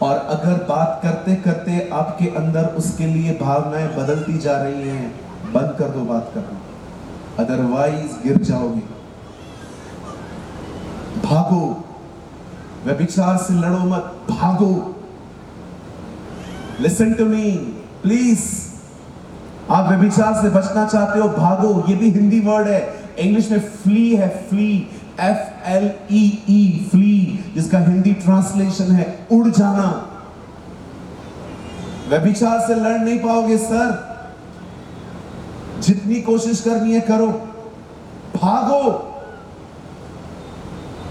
और अगर बात करते करते आपके अंदर उसके लिए भावनाएं बदलती जा रही हैं, बंद कर दो बात करना, अदरवाइज गिर जाओगे। भागो, व्यभिचार से लड़ो मत, भागो। Listen to me please. आप व्यभिचार से बचना चाहते हो, भागो। ये भी हिंदी वर्ड है, इंग्लिश में फ्ली है, फ्ली, FLEE, फ्ली, जिसका हिंदी ट्रांसलेशन है उड़ जाना। व्यभिचार से लड़ नहीं पाओगे सर, जितनी कोशिश करनी है करो, भागो,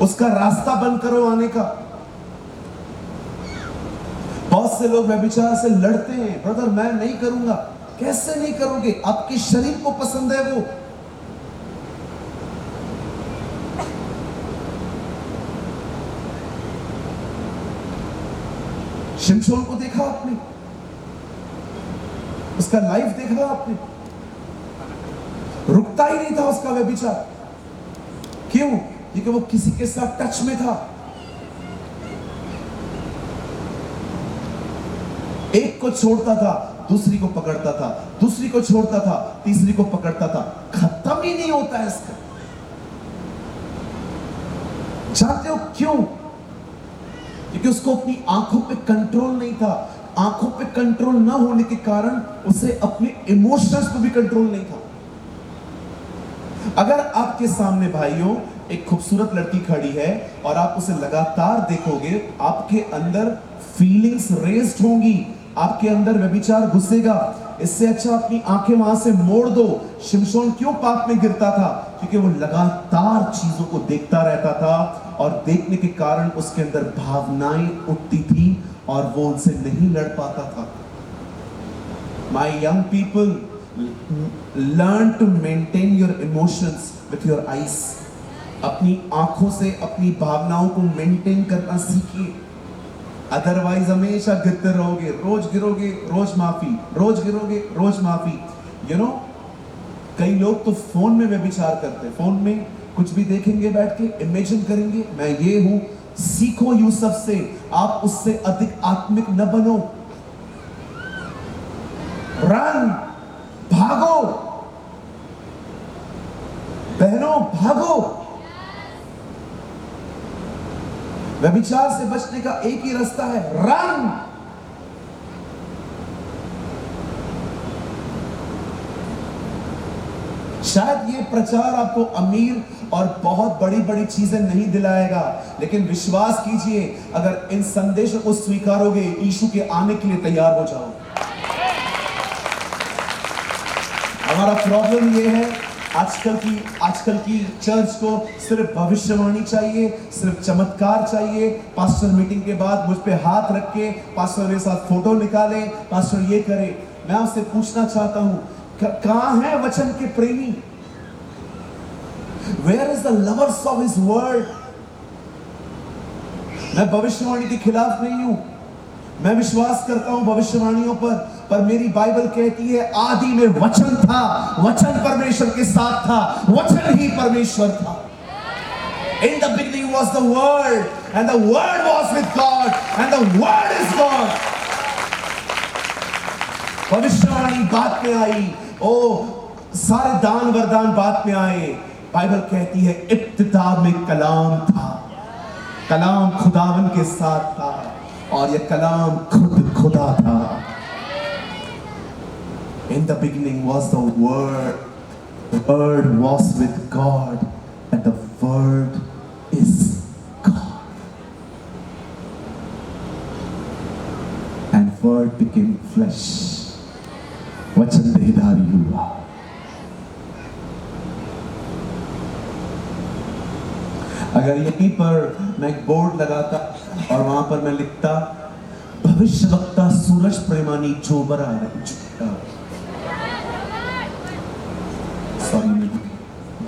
उसका रास्ता बंद करो आने का। बहुत से लोग व्यभिचार से लड़ते हैं, ब्रदर मैं नहीं करूंगा। कैसे नहीं करोगे? आपके शरीर को पसंद है वो। शिमशोन को देखा आपने, उसका लाइफ देखा आपने, रुकता ही नहीं था उसका व्यभिचार। क्यों? क्योंकि वो किसी के साथ टच में था। एक को छोड़ता था, दूसरी को पकड़ता था, दूसरी को छोड़ता था, तीसरी को पकड़ता था। खत्म ही नहीं होता है इसका। जानते हो क्यों? क्योंकि उसको अपनी आंखों पे कंट्रोल नहीं था। आंखों पे कंट्रोल ना होने के कारण उसे अपने इमोशंस पे भी कंट्रोल नहीं था। अगर आपके सामने भाइयों एक खूबसूरत लड़की खड़ी है और आप उसे लगातार देखोगे, आपके अंदर फीलिंग्स रेज्ड होंगी, आपके अंदर व्यभिचार घुसेगा। इससे अच्छा अपनी आंखें वहां से मोड़ दो। शिमशोन क्यों पाप में गिरता था? क्योंकि वो लगातार चीजों को देखता रहता था और देखने के कारण उसके अंदर भावनाएं उठती थी और वो उनसे नहीं लड़ पाता था। My young people, learn to maintain your emotions with your eyes. अपनी आंखों से अपनी भावनाओं को मेंटेन करना सीखिए। अदरवाइज हमेशा गिरते रहोगे, रोज गिरोगे रोज माफी, रोज गिरोगे रोज माफी। यू नो, कई लोग तो फोन में व्यभिचार करते हैं। फोन में कुछ भी देखेंगे, बैठ के इमेजिन करेंगे मैं ये हूं। सीखो यूसुफ से, आप उससे अधिक आत्मिक न बनो। रन, भागो बहनों, भागो। व्यभिचार से बचने का एक ही रास्ता है, रन। शायद ये प्रचार आपको अमीर और बहुत बड़ी बड़ी चीजें नहीं दिलाएगा, लेकिन विश्वास कीजिए, अगर इन संदेशों को स्वीकारोगे, यीशु के आने के लिए तैयार हो जाओ। हमारा प्रॉब्लम ये है, आजकल की चर्च को सिर्फ भविष्यवाणी चाहिए, सिर्फ चमत्कार चाहिए। पास्टर मीटिंग के बाद मुझ पे हाथ रख के पास्टर मेरे साथ फोटो निकाले, पास्टर ये करे। मैं आपसे पूछना चाहता हूं, कहां है वचन के प्रेमी? Where is the lovers of his word? मैं भविष्यवाणी के खिलाफ नहीं हूं, मैं विश्वास करता हूं भविष्यवाणियों पर मेरी बाइबल कहती है आदि में वचन था, वचन परमेश्वर के साथ था, वचन ही परमेश्वर था। In the beginning was the word and the word was with God and the word is God. भविष्यवाणी बाद में आई, ओ सारे दान वरदान बाद में आए। बाइबल कहती है इब्तिदा में कलाम था, कलाम खुदावन के साथ था और यह कलाम खुद खुदा था। In the beginning was the word was with God and the word is God. And word became flesh. वचन देहधारी हुआ। अगर यहीं पर मैं एक बोर्ड लगाता और वहां पर मैं लिखता भविष्यवक्ता सूरज प्रेमानी चोबर आ रहे,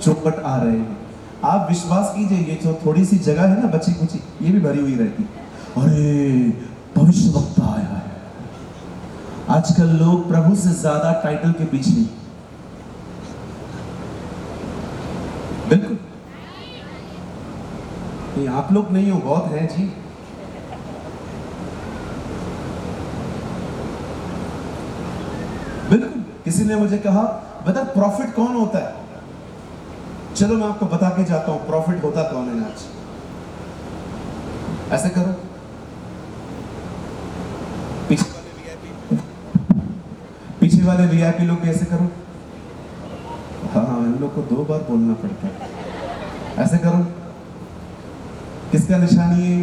चौपट आ रहे हैं, आप विश्वास कीजिए, ये जो थोड़ी सी जगह है ना बची कुची, ये भी भरी हुई रहती। अरे भविष्यवक्ता आया है। आजकल लोग प्रभु से ज्यादा टाइटल के पीछे। बिल्कुल ये आप लोग नहीं हो, बहुत हैं जी। बिल्कुल, किसी ने मुझे कहा बता प्रॉफिट कौन होता है? चलो मैं आपको बता के जाता हूं प्रॉफिट होता कौन है। आज ऐसे करो, पीछे वाले वीआईपी लोग कैसे करो? हाँ, इन लोग को 2 बार बोलना पड़ता है। ऐसे करो, किसका निशानी है?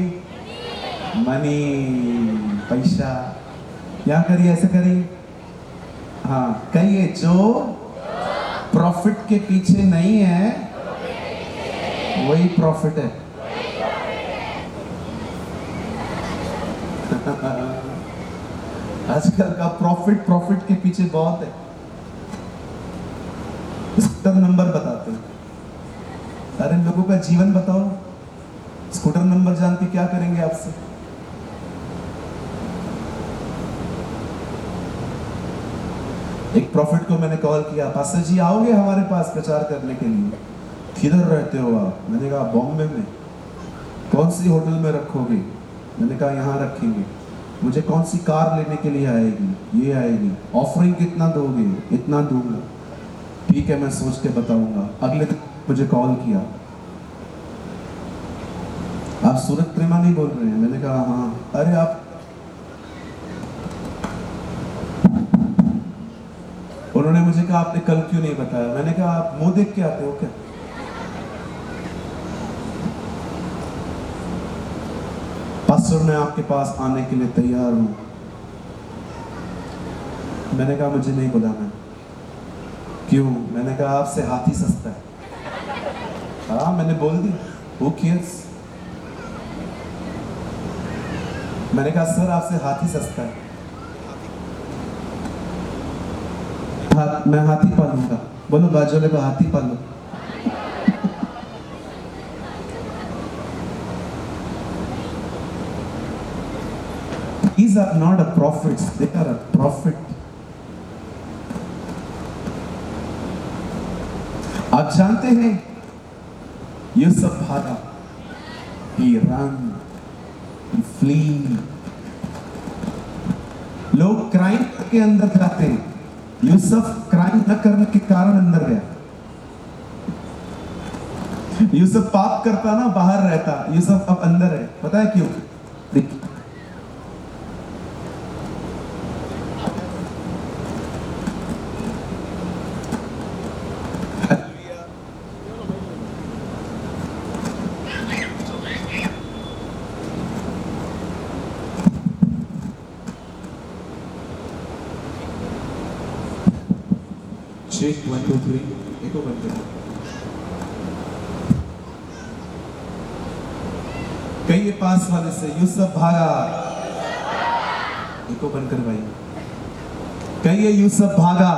मनी, पैसा। यहां करिए, ऐसे करिए। हाँ कहिए, जो प्रॉफिट के पीछे नहीं है वही प्रॉफिट है। आजकल का प्रॉफिट के पीछे बहुत है। स्कूटर नंबर बताते हैं, सारे लोगों का जीवन बताओ। स्कूटर नंबर जान के क्या करेंगे आपसे? एक प्रॉफिट को मैंने कॉल किया, पास्टर जी आओगे हमारे पास प्रचार करने के लिए? किधर रहते हो आप? मैंने कहा बॉम्बे में। कौन सी होटल में रखोगे? मैंने कहा यहाँ रखेंगे। मुझे कौन सी कार लेने के लिए आएगी? ये आएगी। ऑफरिंग कितना दोगे? इतना दूंगा। ठीक है, मैं सोच के बताऊंगा। अगले दिन मुझे कॉल किया, आप सूरत प्रेमानी बोल रहे हैं? मैंने कहा हाँ। अरे आप, उन्होंने मुझे कहा आपने कल क्यों नहीं बताया? मैंने कहा आप मुंह देख के आते हो क्या? पास्टर मैं आपके पास आने के लिए तैयार हूं। मैंने कहा मुझे नहीं बुलाना। क्यों? मैंने कहा आपसे हाथी सस्ता है। हाँ मैंने बोल दी, Who cares? मैंने कहा सर आपसे हाथी सस्ता है। मैं हाथी पालूंगा। बोलो बाजू वाले को हाथी पालो। These are not a prophets, they are a prophet. आप जानते हैं यूसुफ भागा, he ran, he flee. लोग क्राइम के अंदर जाते हैं, यूसुफ क्राइम न करने के कारण अंदर गया। यूसुफ पाप करता ना बाहर रहता, यूसुफ अब अंदर है। पता है क्यों? देखिए चेक 1 2 3 एको बंद कर। कहिए पास वाले से यूसुफ भागा। एको बंद कर भाई। कहिए यूसुफ भागा।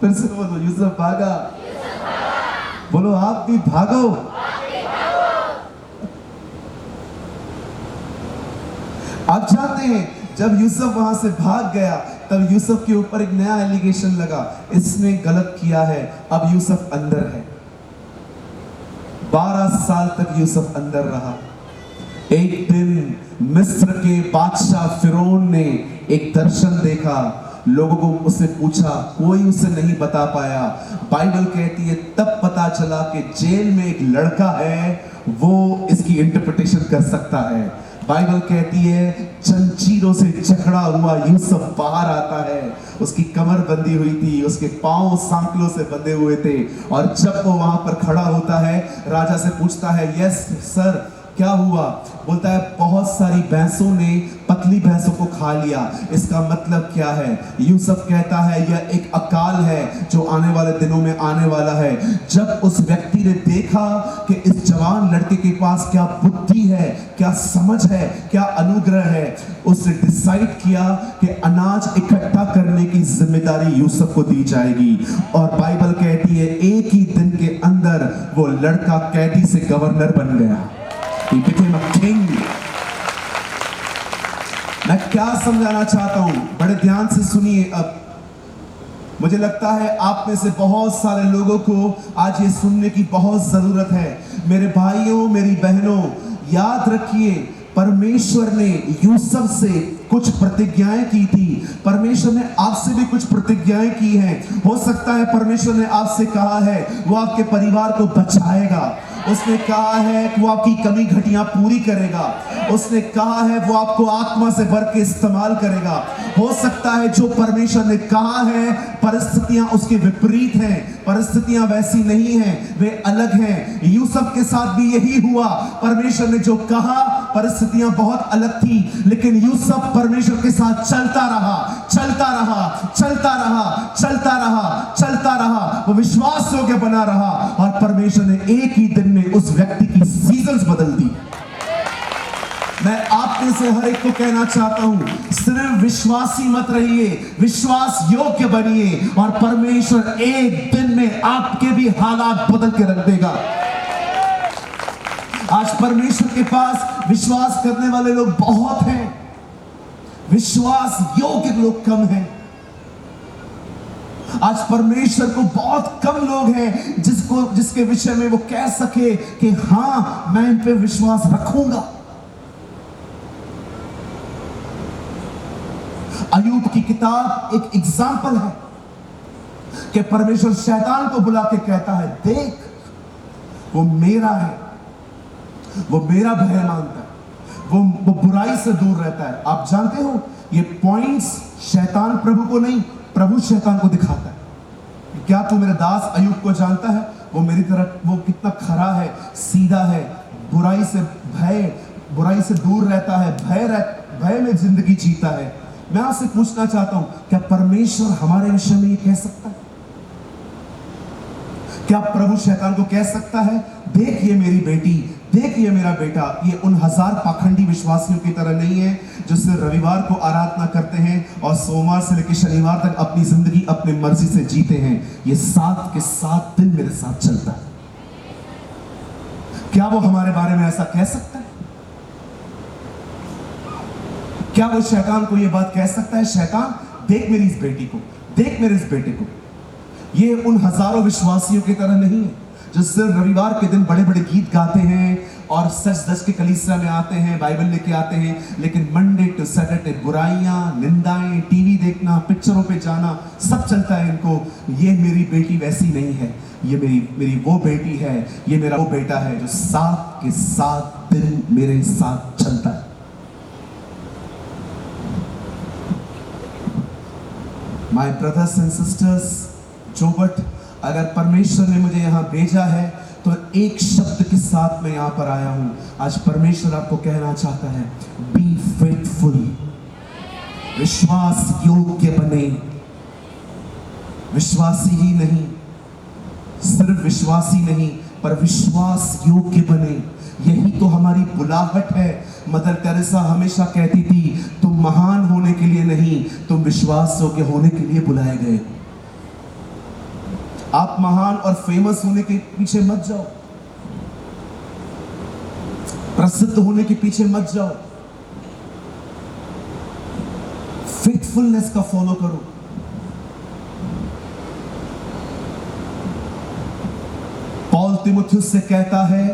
फिर से बोलो यूसुफ भागा। बोलो आप भी भागो। आप जानते हैं जब यूसुफ वहां से भाग गया तब यूसुफ के ऊपर एक नया एलिगेशन लगा, इसने गलत किया है। अब यूसुफ अंदर है। 12 साल तक यूसुफ अंदर रहा। एक दिन मिस्र के बादशाह फिरौन ने एक दर्शन देखा। लोगों को उससे पूछा, कोई उसे नहीं बता पाया। बाइबल कहती है तब पता चला कि जेल में एक लड़का है, वो इसकी इंटरप्रिटेशन कर सकता है। बाइबल कहती है जंजीरों से जकड़ा हुआ यूसुफ बाहर आता है। उसकी कमर बंधी हुई थी, उसके पांव सांकलों से बंधे हुए थे। और जब वो वहां पर खड़ा होता है, राजा से पूछता है यस सर क्या हुआ? बोलता है बहुत सारी भैंसों ने पतली भैंसों को खा लिया। इसका मतलब क्या है? यूसुफ कहता है यह एक अकाल है जो आने वाले दिनों में आने वाला है। जब उस व्यक्ति ने देखा कि इस जवान लड़के के पास क्या बुद्धि है, क्या समझ है, क्या अनुग्रह है, उसने डिसाइड किया कि अनाज इकट्ठा करने की जिम्मेदारी यूसुफ को दी जाएगी। और बाइबल कहती है एक ही दिन के अंदर वो लड़का कैदी से गवर्नर बन गया। He became a king. मैं क्या समझाना चाहता हूं, बड़े ध्यान से सुनिए। अब मुझे लगता है आप में से बहुत सारे लोगों को आज ये सुनने की बहुत जरूरत है। मेरे भाइयों मेरी बहनों, याद रखिए परमेश्वर ने यूसुफ से कुछ प्रतिज्ञाएं की थी। परमेश्वर ने आपसे भी कुछ प्रतिज्ञाएं की हैं। हो सकता है परमेश्वर ने आपसे कहा है वो आपके परिवार को बचाएगा। उसने कहा है कि वो आपकी कमी घटियां पूरी करेगा। उसने कहा है वो आपको आत्मा से भर के इस्तेमाल करेगा। हो सकता है जो परमेश्वर ने कहा है परिस्थितियां उसके विपरीत हैं, परिस्थितियां वैसी नहीं हैं, वे अलग हैं। यूसुफ के साथ भी यही हुआ। परमेश्वर ने जो कहा परिस्थितियां बहुत अलग थी, लेकिन यूसुफ परमेश्वर के साथ चलता रहा, चलता रहा, चलता रहा, चलता रहा, चलता रहा। वो विश्वास योग्य बना रहा और परमेश्वर ने एक ही दिन में उस व्यक्ति की सीजन्स बदल दी। मैं आप में से हर एक को कहना चाहता हूं, सिर्फ विश्वासी मत रहिए, विश्वास योग्य बनिए और परमेश्वर एक दिन में आपके भी हालात बदल के रख देगा। आज परमेश्वर के पास विश्वास करने वाले लोग बहुत हैं, विश्वास योग्य लोग कम हैं। आज परमेश्वर को बहुत कम लोग हैं जिसके विषय में वो कह सके कि हां मैं इन पे विश्वास रखूंगा। अय्यूब की किताब एक एग्जाम्पल है कि परमेश्वर शैतान को बुला के कहता है, देख वो मेरा है, वो मेरा भय मानता है, वो बुराई से दूर रहता है। आप जानते हो ये पॉइंट्स शैतान प्रभु को नहीं, प्रभु शैतान को दिखाता है। क्या तू मेरे दास अय्यूब को जानता है? वो मेरी तरह वो कितना खरा है, सीधा है, बुराई से दूर रहता है, भय में जिंदगी जीता है। मैं आपसे पूछना चाहता हूं, क्या परमेश्वर हमारे विषय में ये कह सकता है? क्या प्रभु शैतान को कह सकता है, देख ये मेरी बेटी, देख ये मेरा बेटा, ये उन 1000 पाखंडी विश्वासियों की तरह नहीं है जो सिर्फ रविवार को आराधना करते हैं और सोमवार से लेकर शनिवार तक अपनी जिंदगी अपनी मर्जी से जीते हैं। ये 7 के 7 दिन मेरे साथ चलता है। क्या वो हमारे बारे में ऐसा कह सकता है? क्या वो शैतान को ये बात कह सकता है, शैतान देख मेरी इस बेटी को, देख मेरे इस बेटे को? ये उन हजारों विश्वासियों की तरह नहीं है जो सिर्फ रविवार के दिन बड़े बड़े गीत गाते हैं और सच धज के कलीसिया में आते हैं, बाइबल लेके आते हैं, लेकिन मंडे टू सैटरडे बुराइयां, निंदाएं, टीवी देखना, पिक्चरों पे जाना, सब चलता है इनको। ये मेरी बेटी वैसी नहीं है, ये मेरी वो बेटी है, ये मेरा वो बेटा है जो 7 के 7 दिन मेरे साथ चलता है। माय ब्रदर्स एंड सिस्टर्स, जो बट अगर परमेश्वर ने मुझे यहां भेजा है तो एक शब्द के साथ मैं यहां पर आया हूं। आज परमेश्वर आपको कहना चाहता है, बी फेथफुल, विश्वास योग्य बने। विश्वासी ही नहीं, सिर्फ विश्वासी नहीं, पर विश्वास योग्य बने। यही तो हमारी बुलाहट है। मदर टेरेसा हमेशा कहती थी, तुम महान होने के लिए नहीं, तुम विश्वास योग्य होने के लिए बुलाए गए। आप महान और फेमस होने के पीछे मत जाओ, प्रसिद्ध होने के पीछे मत जाओ, फेथफुलनेस का फॉलो करो। पॉल तिमुथियुस से कहता है,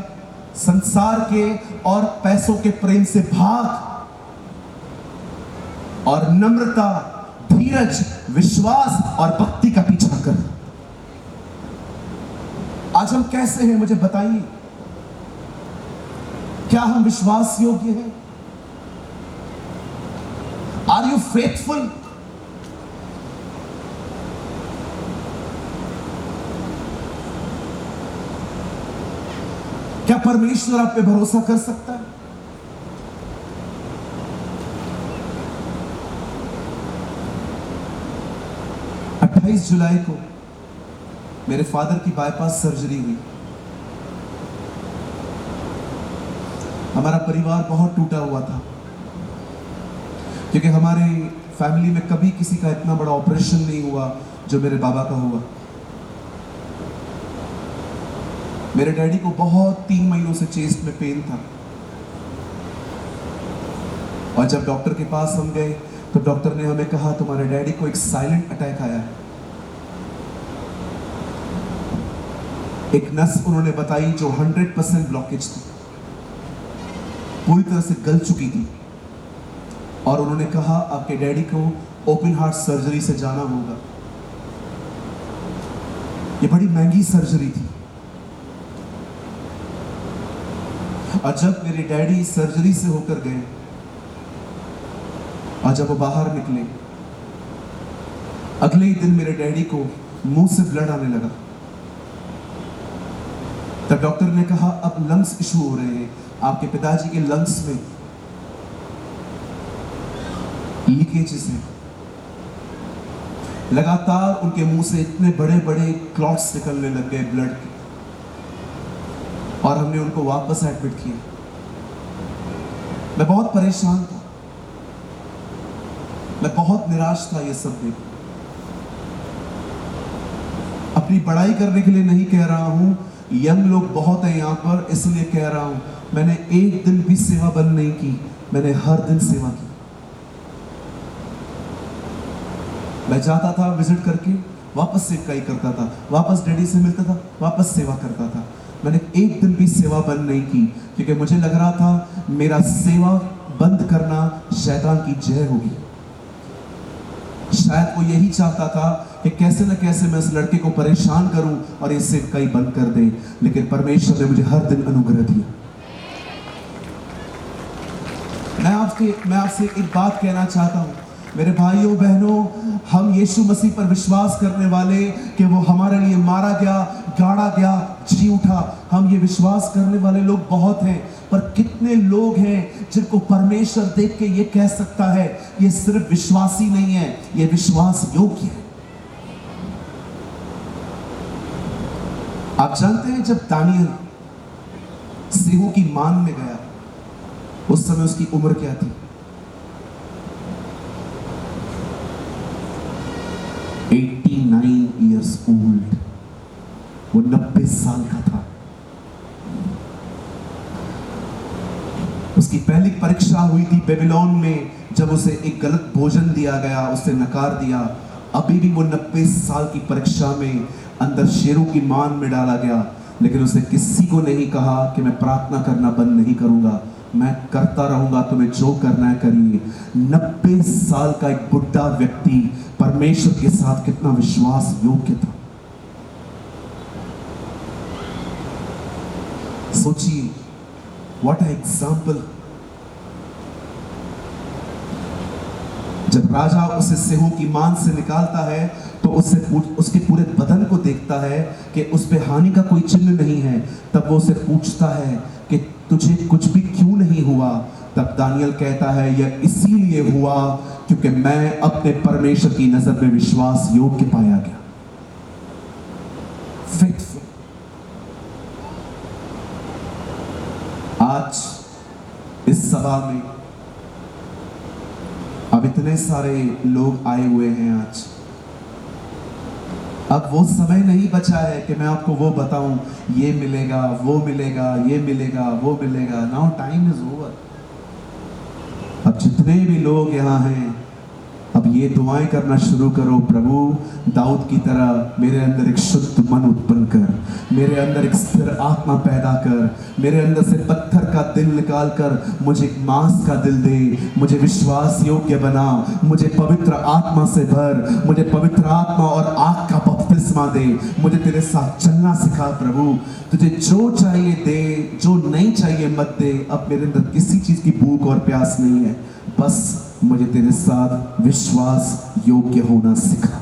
संसार के और पैसों के प्रेम से भाग और नम्रता, धीरज, विश्वास और भक्ति का पीछा कर। आज हम कैसे हैं, मुझे बताइए? क्या हम विश्वास योग्य हैं? Are you faithful? क्या परमेश्वर आप पे भरोसा कर सकता है? जुलाई को मेरे फादर की बाईपास सर्जरी हुई। हमारा परिवार बहुत टूटा हुआ था क्योंकि हमारे फैमिली में कभी किसी का इतना बड़ा ऑपरेशन नहीं हुआ जो मेरे बाबा का हुआ। मेरे डैडी को बहुत 3 महीनों से चेस्ट में पेन था और जब डॉक्टर के पास हम गए तो डॉक्टर ने हमें कहा तुम्हारे डैडी को एक साइलेंट अटैक आया है। एक नस उन्होंने बताई जो 100% ब्लॉकेज थी, पूरी तरह से गल चुकी थी और उन्होंने कहा आपके डैडी को ओपन हार्ट सर्जरी से जाना होगा। ये बड़ी महंगी सर्जरी थी और जब मेरे डैडी सर्जरी से होकर गए और जब वो बाहर निकले, अगले ही दिन मेरे डैडी को मुंह से ब्लड आने लगा। तब डॉक्टर ने कहा अब लंग्स इशू हो रहे हैं, आपके पिताजी के लंग्स में लीकेजेस हैं। लगातार उनके मुंह से इतने बड़े बड़े क्लॉट्स निकलने लग गए ब्लड के और हमने उनको वापस एडमिट किया। मैं बहुत परेशान था, मैं बहुत निराश था ये सब देख। अपनी बड़ाई करने के लिए नहीं कह रहा हूं, यंग लोग बहुत हैं यहाँ पर इसलिए कह रहा हूं। मैंने एक दिन भी सेवा बंद नहीं की, मैंने हर दिन सेवा की। मैं जाता था विजिट करके वापस सेवकाई करता था, वापस डैडी से मिलता था, वापस सेवा करता था। मैंने एक दिन भी सेवा बंद नहीं की, क्योंकि मुझे लग रहा था मेरा सेवा बंद करना शैतान की जय होगी। शायद वो यही चाहता था कि कैसे न कैसे मैं इस लड़के को परेशान करूं और ये सेवकाई बंद कर दे, लेकिन परमेश्वर ने मुझे हर दिन अनुग्रह दिया। मैं आपसे एक बात कहना चाहता हूं, मेरे भाइयों बहनों, हम यीशु मसीह पर विश्वास करने वाले कि वो हमारे लिए मारा गया, गाड़ा गया, जी उठा, हम ये विश्वास करने वाले लोग बहुत हैं। पर कितने लोग हैं जिनको परमेश्वर देख के ये कह सकता है ये सिर्फ विश्वासी नहीं है, ये विश्वास योग्य है। आप जानते हैं जब दानियल सिंहों की मान में गया, उस समय उसकी उम्र क्या थी? 89 years old। वो 90 साल का था। उसकी पहली परीक्षा हुई थी बेबीलोन में, जब उसे एक गलत भोजन दिया गया, उसने नकार दिया। अभी भी वो 90 साल की परीक्षा में अंदर शेरों की मान में डाला गया, लेकिन उसने किसी को नहीं कहा कि मैं प्रार्थना करना बंद नहीं करूंगा, मैं करता रहूंगा, तुम्हें जो करना है करिए। 90 साल का एक बुढ़ा व्यक्ति परमेश्वर के साथ कितना विश्वास योग्य था। सोचिए, व्हाट अ एग्जाम्पल। जब राजा उसे सिंहों की मान से निकालता है तो उसके पूरे बदन को देखता है कि उस पे हानि का कोई चिन्ह नहीं है। तब वो उसे पूछता है कि तुझे कुछ भी क्यों नहीं हुआ? तब दानियल कहता है यह इसीलिए हुआ क्योंकि मैं अपने परमेश्वर की नजर में विश्वास योग्य पाया गया। फेथफुल। आज इस सभा में अब इतने सारे लोग आए हुए हैं। आज अब वो समय नहीं बचा है कि मैं आपको वो बताऊं ये मिलेगा, वो मिलेगा, ये मिलेगा, वो मिलेगा। Now time is over. अब जितने भी लोग यहाँ हैं, अब ये दुआएं करना शुरू करो, प्रभु दाऊद की तरह मेरे अंदर एक शुद्ध मन उत्पन्न कर, मेरे अंदर एक स्थिर आत्मा पैदा कर, मेरे अंदर से पत्थर का दिल निकाल कर मुझे एक मांस का दिल दे, मुझे विश्वास योग्य बना, मुझे पवित्र आत्मा से भर, मुझे पवित्र आत्मा और आग का बपतिस्मा दे, मुझे तेरे साथ चलना सिखा। प्रभु तुझे जो चाहिए दे, जो नहीं चाहिए मत दे। अब मेरे अंदर किसी चीज की भूख और प्यास नहीं है, बस मुझे तेरे साथ विश्वास योग्य होना सिखा।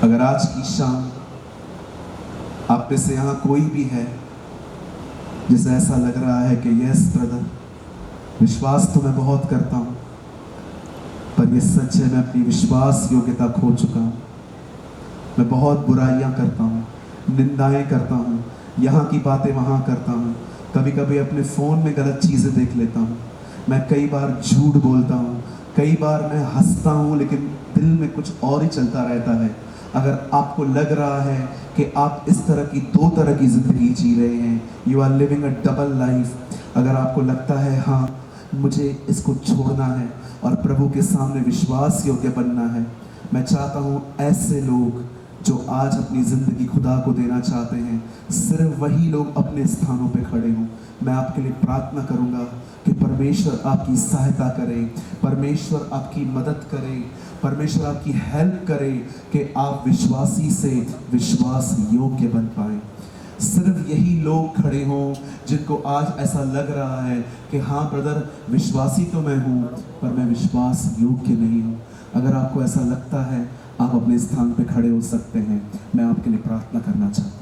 अगर आज की शाम आप में से यहां कोई भी है जिसे ऐसा लग रहा है कि यस ब्रदर, विश्वास तो मैं बहुत करता हूं, पर यह सच है मैं अपनी विश्वास योग्यता खो चुका हूं, मैं बहुत बुराइयां करता हूं, निंदाएं करता हूं, यहां की बातें वहां करता हूं, कभी कभी अपने फोन में गलत चीजें देख लेता हूं, मैं कई बार झूठ बोलता हूँ, कई बार मैं हंसता हूँ, लेकिन दिल में कुछ और ही चलता रहता है। अगर आपको लग रहा है कि आप इस तरह की दो तरह की जिंदगी जी रहे हैं, you are living a double life, अगर आपको लगता है हाँ मुझे इसको छोड़ना है और प्रभु के सामने विश्वास योग्य बनना है, मैं चाहता हूँ ऐसे लोग जो आज अपनी ज़िंदगी खुदा को देना चाहते हैं, सिर्फ वही लोग अपने स्थानों पे खड़े हों। मैं आपके लिए प्रार्थना करूंगा कि परमेश्वर आपकी सहायता करे, परमेश्वर आपकी मदद करे, परमेश्वर आपकी हेल्प करे कि आप विश्वासी से विश्वास योग्य बन पाए। सिर्फ यही लोग खड़े हों जिनको आज ऐसा लग रहा है कि हाँ ब्रदर, विश्वासी तो मैं हूँ पर मैं विश्वास योग्य नहीं हूँ। अगर आपको ऐसा लगता है, आप अपने स्थान पे खड़े हो सकते हैं। मैं आपके लिए प्रार्थना करना चाहता हूँ।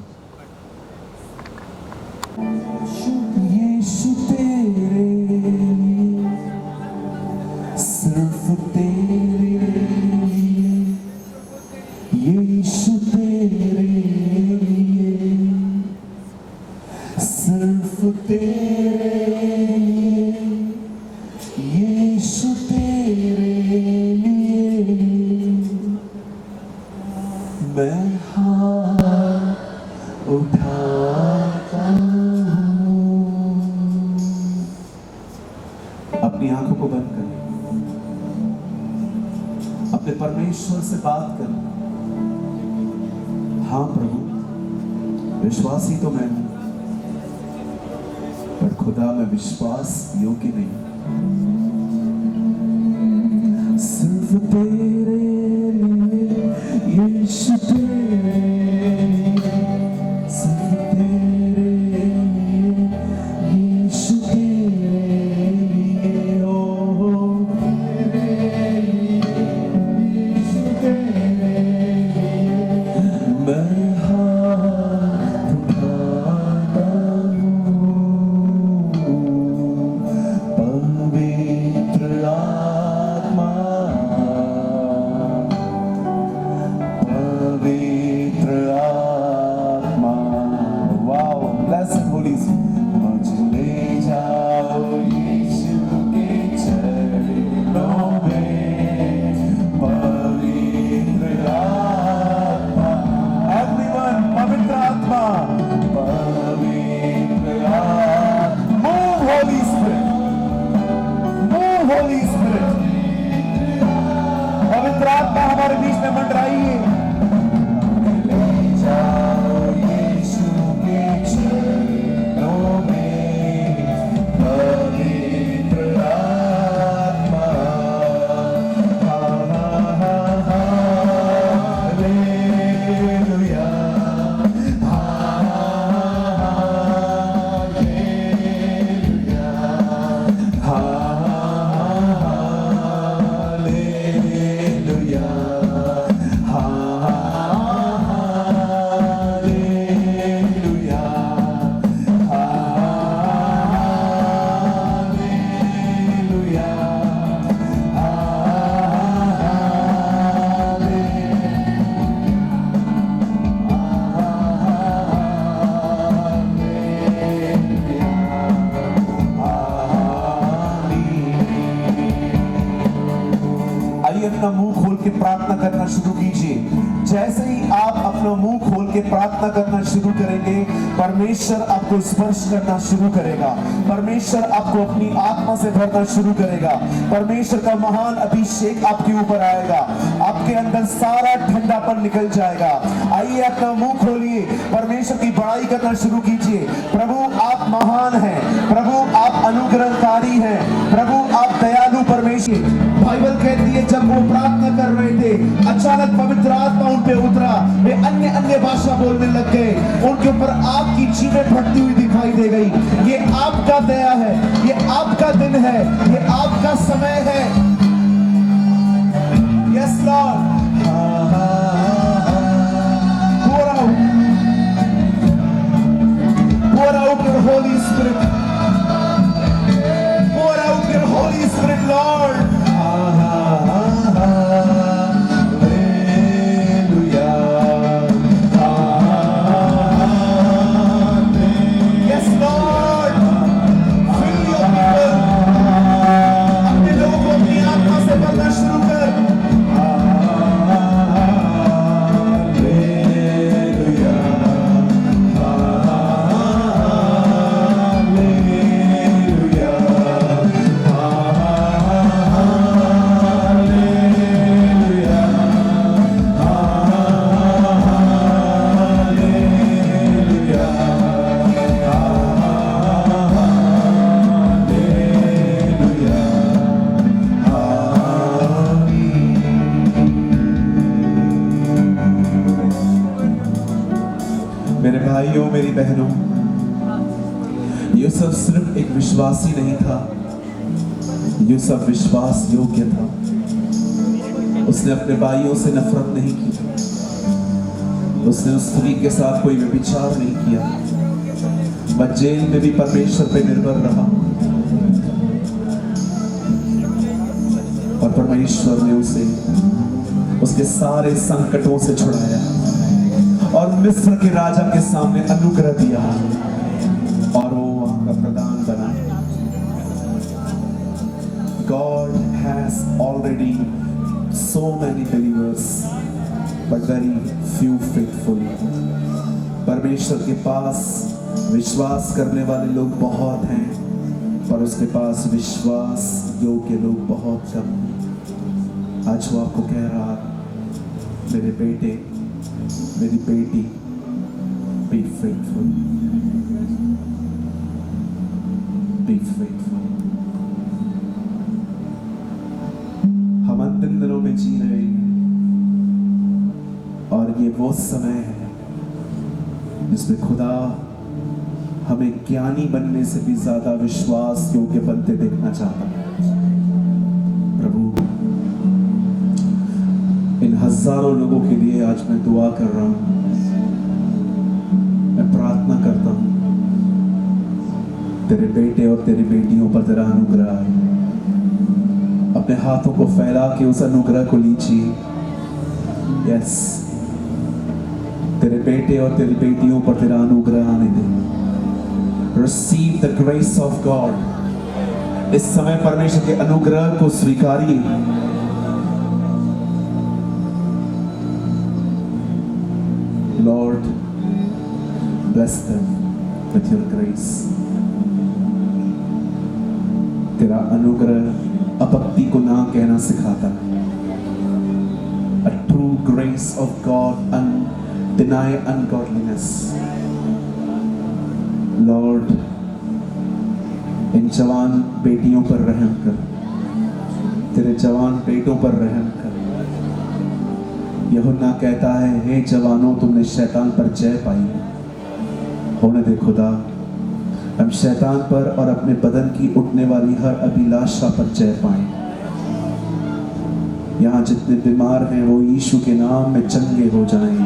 यीशु तेरे लिए, सिर्फ तेरे लिए, यीशु तेरे लिए, सिर्फ तेरे लिए, यीशु तेरे लिए मैं हाथ उठाता हूँ। अपनी आंखों को बंद करें, अपने अपने परमेश्वर से बात कर। हाँ प्रभु, विश्वासी तो मैं हूं, पर खुदा मैं विश्वास योग्य नहीं। सिर्फ तेरे लिए यीशु, तेरे लिए, सिर्फ तेरे लिए यीशु, तेरे लिए, ओ तेरे लिए यीशु, तेरे लिए मैं हाथ उठाता हूँ। पवित्र आत्मा, पवित्र आत्मा, वाओ, ब्लेस्ड होली स्पिरिट, मुझे ले जाओ यीशु के चरणों में। पवित्र आत्मा, एवरीवन, पवित्र आत्मा, पवित्र आत्मा, move Holi spirit, move Holi spirit. पवित्र आत्मा हमारे बीच में मंडराइए। ले जाओ यीशु के चरणों में। पवित्र आत्मा, हालेलुया, हालेलुया, हालेलुया, हालेलुया, आइए अपना मुंह खोल के प्रार्थना करना शुरू कीजिए। जैसे ही आप अपना मुंह खोल के प्रार्थना करना शुरू करेंगे, परमेश्वर आपको स्पर्श करना शुरू करेगा। परमेश्वर आपको अपनी आत्मा से भरना शुरू करेगा। परमेश्वर का महान अभिषेक आपके ऊपर आएगा। आपके अंदर सारा ठंडापन निकल जाएगा। आइए अपना मुंह खोलिए, परमेश्वर की बड़ाई करना शुरू कीजिए। प्रभु आप महान हैं, प्रभु आप अनुग्रहकारी हैं, प्रभु आप दयालु परमेश्वर। बाइबल कहती है जब वो प्रार्थना कर रहे थे, अचानक पवित्र आत्मा उन पे उतरा। वे अन्य अन्य भाषा बोलने लग गए। उनके ऊपर आपकी चीजें फटती हुई दिखाई दे गई। ये आपका दया है, ये आपका दिन है, ये आपका समय है। Yes Lord, pour out your Holy Spirit, pour out your Holy Spirit, Lord. मेरे भाइयों, मेरी बहनों, यूसुफ सिर्फ एक विश्वासी नहीं था, यूसुफ विश्वास योग्य था। उसने अपने भाइयों से नफरत नहीं की, उसने उस स्त्री के साथ कोई व्यभिचार नहीं किया। वह जेल में भी परमेश्वर पे निर्भर रहा और परमेश्वर ने उसे उसके सारे संकटों से छुड़ाया और मिस्र के राजा के सामने अनुग्रह दिया और वो वहां का प्रधान बना। God has already so many believers but very few faithful. परमेश्वर के पास विश्वास करने वाले लोग बहुत हैं, पर उसके पास विश्वास योग्य लोग बहुत कम हैं। आज वो आपको कह रहा, मेरे बेटे, मेरी बेटी, बी फेथफुल, बी फेथफुल। हम अंतिम दिनों में जी रहे हैं और ये वो समय है जिसमें खुदा हमें ज्ञानी बनने से भी ज्यादा विश्वास योग्य बनते देखना चाहता है। प्रभु, इन हजारों लोगों के लिए आज मैं दुआ कर रहा हूं, मैं प्रार्थना करता हूं, तेरे बेटे और तेरी बेटियों पर तेरा अनुग्रह है। अपने हाथों को फैला के उस अनुग्रह को लीजिए। यस, तेरे बेटे और तेरी बेटियों पर तेरा अनुग्रह आने दे। Receive the grace of God। इस समय परमेश्वर के अनुग्रह को स्वीकारिए। Lord, bless them with your grace। तेरा अनुग्रह अपत्ति को ना कहना सिखाता है। A true grace of God and deny ungodliness। Lord, इन जवान बेटियों पर रहम कर, तेरे जवान बेटों पर रहम कर। यूहन्ना कहता है, हे जवानों, तुमने शैतान पर जय पाई। होने दे खुदा, हम शैतान पर और अपने बदन की उठने वाली हर अभिलाषा पर जय पाएं। यहाँ जितने बीमार हैं वो यीशु के नाम में चंगे हो जाएं।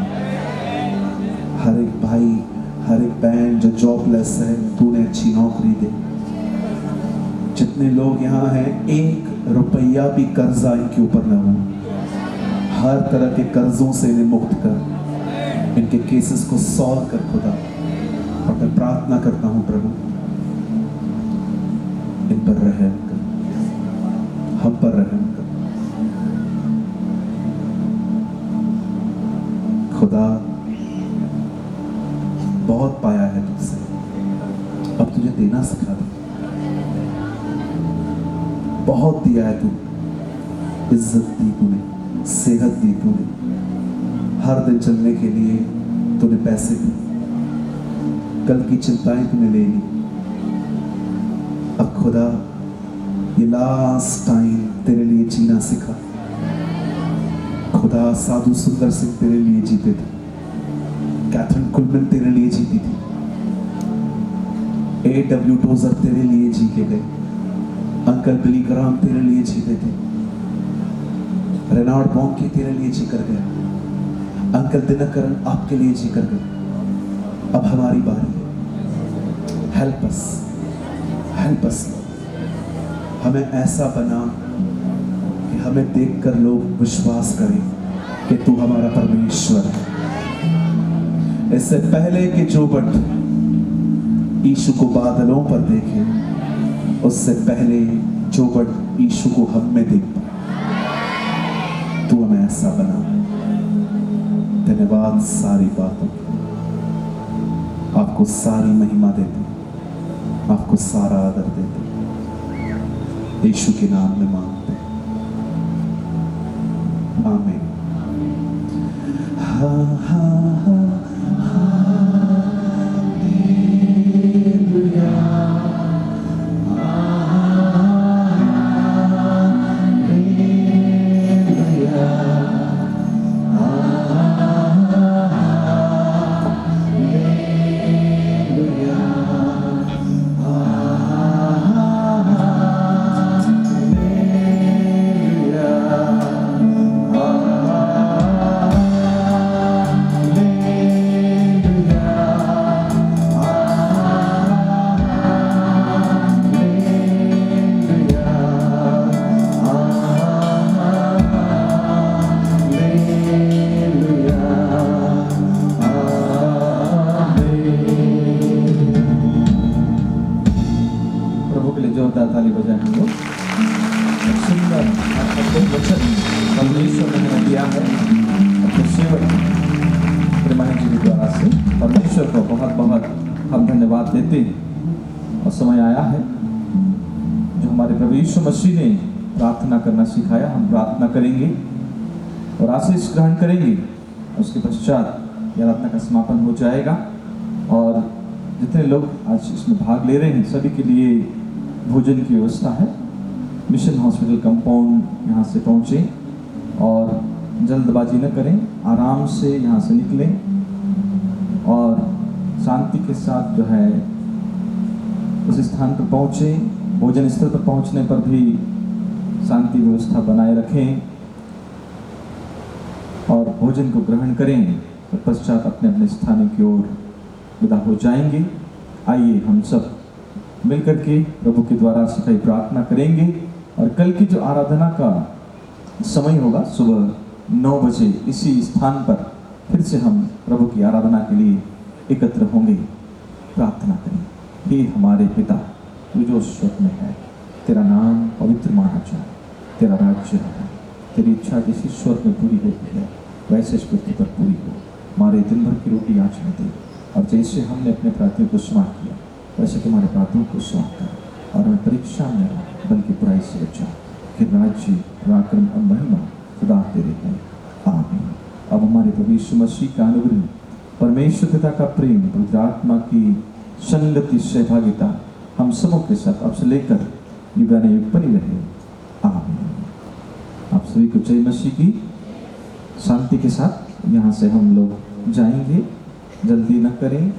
हर एक भाई, हर एक बहन जो जॉबलेस है, तूने अच्छी नौकरी दे। जितने लोग यहाँ हैं, 1 रुपया भी कर्जा इनके ऊपर न हो। हर तरह के कर्जों से इन्हें मुक्त कर, इनके केसेस को सॉल्व कर खुदा। और मैं प्रार्थना करता हूँ प्रभु, इन पर रहम कर, हम पर रहम कर खुदा। बहुत पाया है तुझसे, अब तुझे देना सिखा दे। बहुत दिया है तू, इज्जत दी तूने, सेहत दी तूने, हर दिन चलने के लिए तूने पैसे दिए, कल की चिंताएं तूने ले ली। अब खुदा, ये लास्ट टाइम तेरे लिए जीना सिखा। खुदा, साधु सुंदर सिंह तेरे लिए जीते थे, कैथरीन कुलमैन तेरे लिए जीती थी, A.W. टोजर तेरे लिए जी के गए, अंकल बिली ग्राहम तेरे लिए जीते थे, रेनाल्ड बॉन्की तेरे लिए जी कर गया, अंकल दिनकरन आपके लिए जी कर गए। अब हमारी बारी है। Help us, help us. हमें ऐसा बना कि हमें देखकर लोग विश्वास करें कि तू हमारा परमेश्वर है। इससे पहले कि जो बट यीशु को बादलों पर देखे, उससे पहले जो बट यीशु को हम में देख पाए, तू हमें ऐसा बना। धन्यवाद सारी बातों, आपको सारी महिमा देते, आपको सारा आदर देते, यीशु के नाम में मांगते, आमीन। हाँ हाँ हाँ। परमेश्वर को बहुत बहुत हम धन्यवाद देते हैं। और समय आया है जो हमारे प्रभु यीशु मसीह ने प्रार्थना करना सिखाया। हम प्रार्थना करेंगे और आशीष ग्रहण करेंगे। उसके पश्चात यह आराधना का समापन हो जाएगा और जितने लोग आज इसमें भाग ले रहे हैं सभी के लिए भोजन की व्यवस्था है। मिशन हॉस्पिटल कंपाउंड यहाँ से पहुँचे और जल्दबाजी न करें, आराम से यहाँ से निकलें और शांति के साथ जो है उस स्थान पर पहुँचे। भोजन स्थल पर पहुँचने पर भी शांति व्यवस्था बनाए रखें और भोजन को ग्रहण करें। पश्चात अपने अपने स्थानों की ओर विदा हो जाएंगे। आइए हम सब मिलकर के प्रभु के द्वारा सिखाई प्रार्थना करेंगे और कल की जो आराधना का समय होगा सुबह 9 बजे इसी स्थान पर फिर से हम प्रभु की आराधना के लिए एकत्र होंगे। प्रार्थना करें। हे हमारे पिता तू जो स्वर्ग में है, तेरा नाम पवित्र माना जाए, तेरा राज्य है, तेरी इच्छा जैसी स्वर्ग में पूरी होती है वैसे इस पृथ्वी पर पूरी हो। हमारे दिन भर की रोटी आज हमें दे और जैसे हमने अपने अपराधियों को क्षमा किया वैसे तुम्हारे अपराधों को क्षमा कर और हमें परीक्षा में न बल्कि बुराई से बचा, कि राज्य पराक्रम और महिमा सदा तेरे हैं। आमीन। अब हमारे प्रभु यीशु मसीह का अनुग्रह, परमेश्वर पिता का प्रेम, पवित्र आत्मा की संगति सहभागिता हम सबों के साथ अब से लेकर युगाने युग बनी रहे। आमीन। आप सभी को जय मसीह की। शांति के साथ यहाँ से हम लोग जाएंगे, जल्दी न करें।